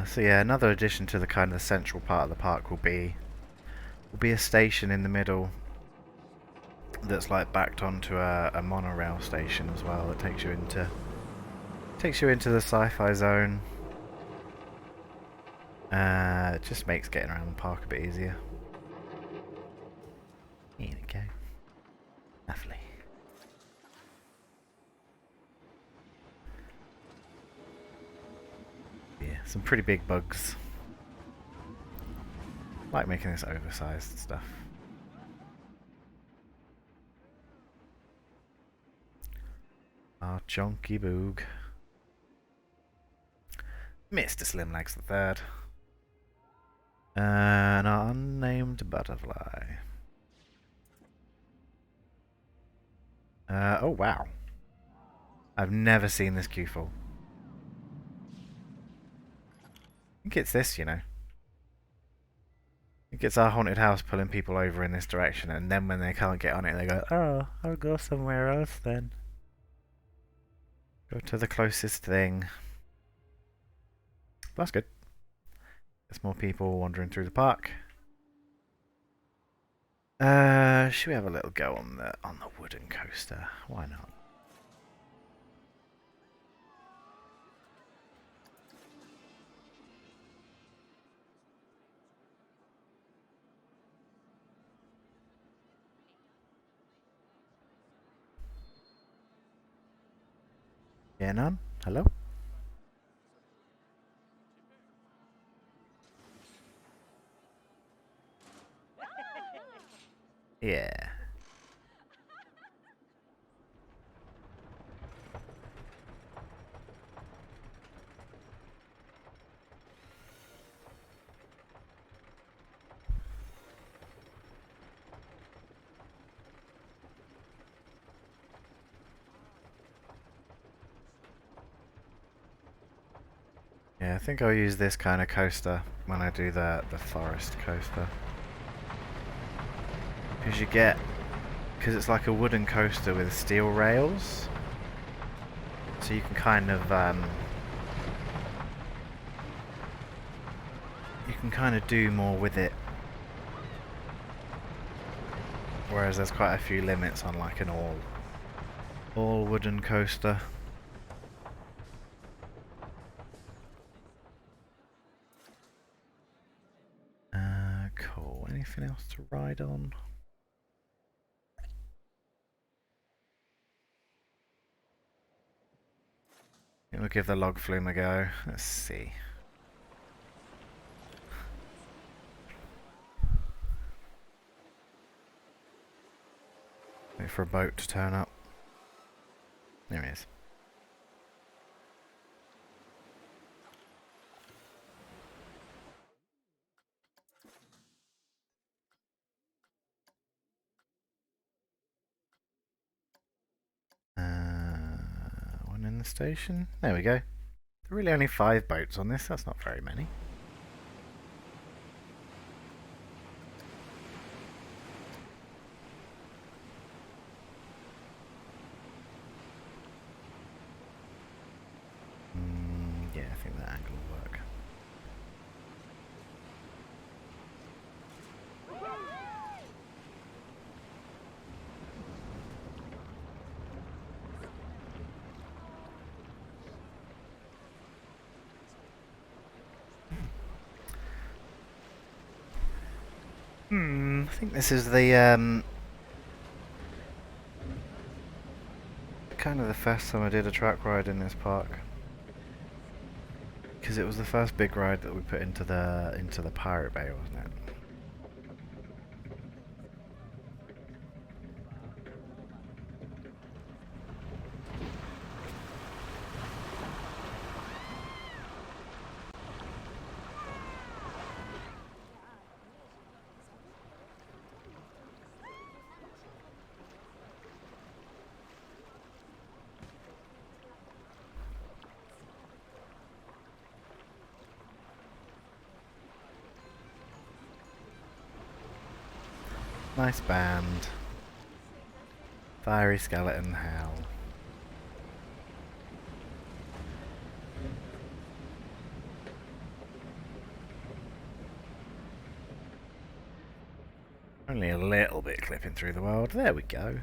So yeah, another addition to the kind of central part of the park will be a station in the middle that's like backed onto a monorail station as well that takes you into the sci-fi zone. It just makes getting around the park a bit easier. Here we go. Lovely. Yeah, some pretty big bugs. Like making this oversized stuff. Our chunky boog. Mr. Slimlegs the Third. An unnamed butterfly. Oh wow. I've never seen this queue full. I think it's this, you know. I think it's our haunted house pulling people over in this direction, and then when they can't get on it, they go, oh, I'll go somewhere else then. Go to the closest thing. That's good. There's more people wandering through the park. Should we have a little go on the wooden coaster? Why not? Yeah, none? Hello? Yeah. Yeah, I think I'll use this kind of coaster when I do the forest coaster. Because it's like a wooden coaster with steel rails. So you can kind of, do more with it. Whereas there's quite a few limits on like an all wooden coaster. Cool. Anything else to ride on? We'll give the log flume a go. Let's see. Wait for a boat to turn up. There he is. One in the station. There we go. There are really only 5 boats on this. That's not very many. Yeah, I think that angle will work. I think this is the kind of the first time I did a track ride in this park, because it was the first big ride that we put into the Pirate Bay, wasn't it? Nice band. Fiery Skeleton Howl. Only a little bit clipping through the world. There we go.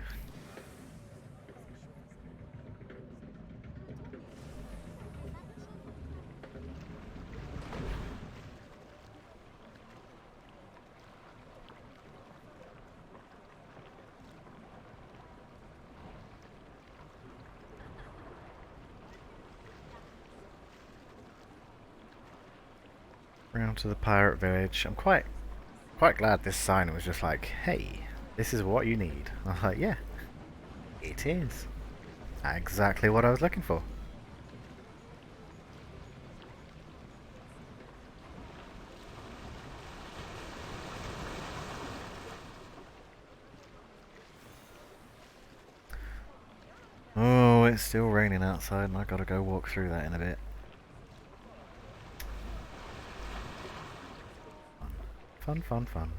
Round to the pirate village. I'm quite glad this sign was just like, hey, this is what you need. I was like, yeah, it is. Exactly what I was looking for. Oh, it's still raining outside and I gotta go walk through that in a bit. Fun, fun, fun.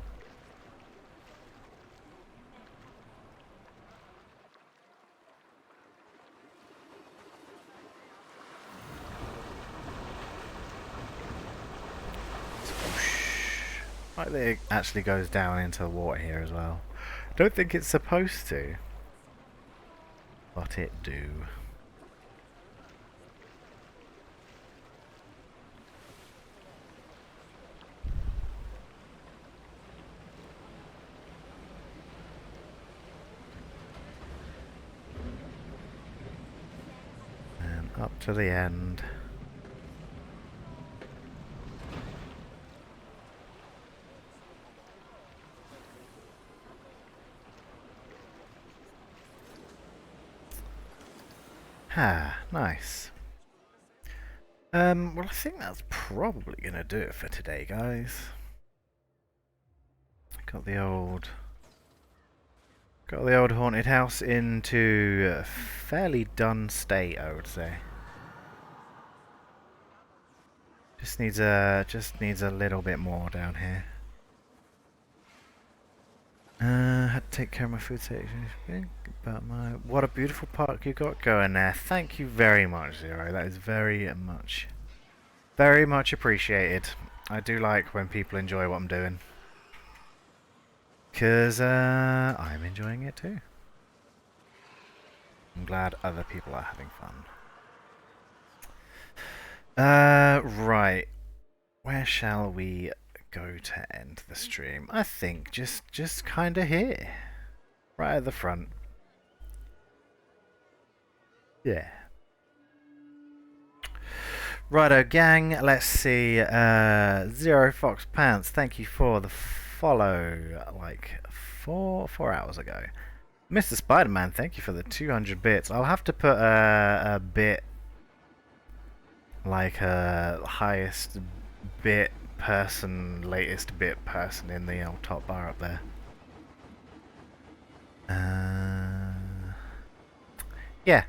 Like that it actually goes down into the water here as well. Don't think it's supposed to, but it do. And up to the end. Ah, nice. Well, I think that's probably gonna do it for today, guys. Got the old haunted house into a fairly done state, I would say. Just needs a little bit more down here. Had to take care of my food station. But what a beautiful park you got going there. Thank you very much, Zero. That is very much appreciated. I do like when people enjoy what I'm doing, because I'm enjoying it too. I'm glad other people are having fun. Right. Where shall we go to end the stream? I think just kind of here. Right at the front. Yeah. Righto, gang. Let's see. Zero Fox Pants. Thank you for the follow. Like 4 hours ago. Mr. Spider-Man, thank you for the 200 bits. I'll have to put a bit, like a highest bit person, latest bit person in the old top bar up there. Yeah.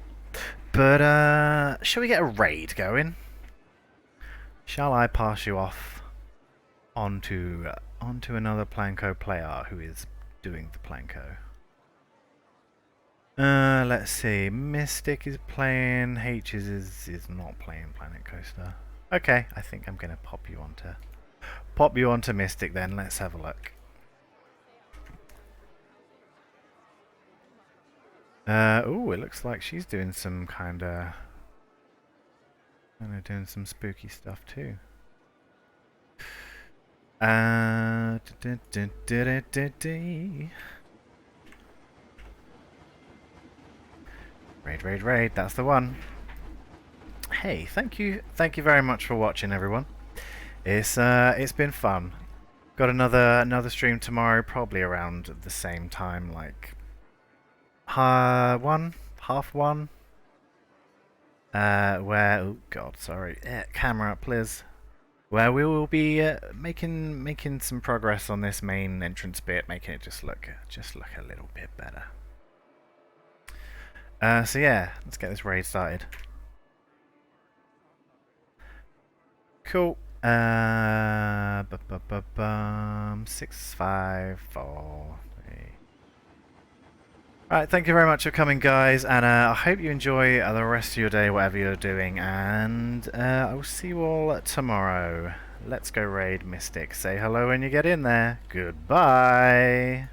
But, shall we get a raid going? Shall I pass you off onto another Planko player who is doing the Planko? Let's see. Mystic is playing. H is not playing Planet Coaster. Okay, I think I'm gonna pop you onto Mystic then. Let's have a look. Ooh, it looks like she's doing some doing some spooky stuff too. Raid, that's the one. Hey, thank you very much for watching, everyone. It's been fun. Got another stream tomorrow, probably around the same time, like half one. Where, oh god, sorry, camera up, please. Where we will be making some progress on this main entrance bit, making it just look a little bit better. So yeah, let's get this raid started. Cool. 6, 5, 4, 3. Alright, thank you very much for coming, guys, and I hope you enjoy the rest of your day, whatever you're doing, and I will see you all tomorrow. Let's go raid Mystic. Say hello when you get in there. Goodbye!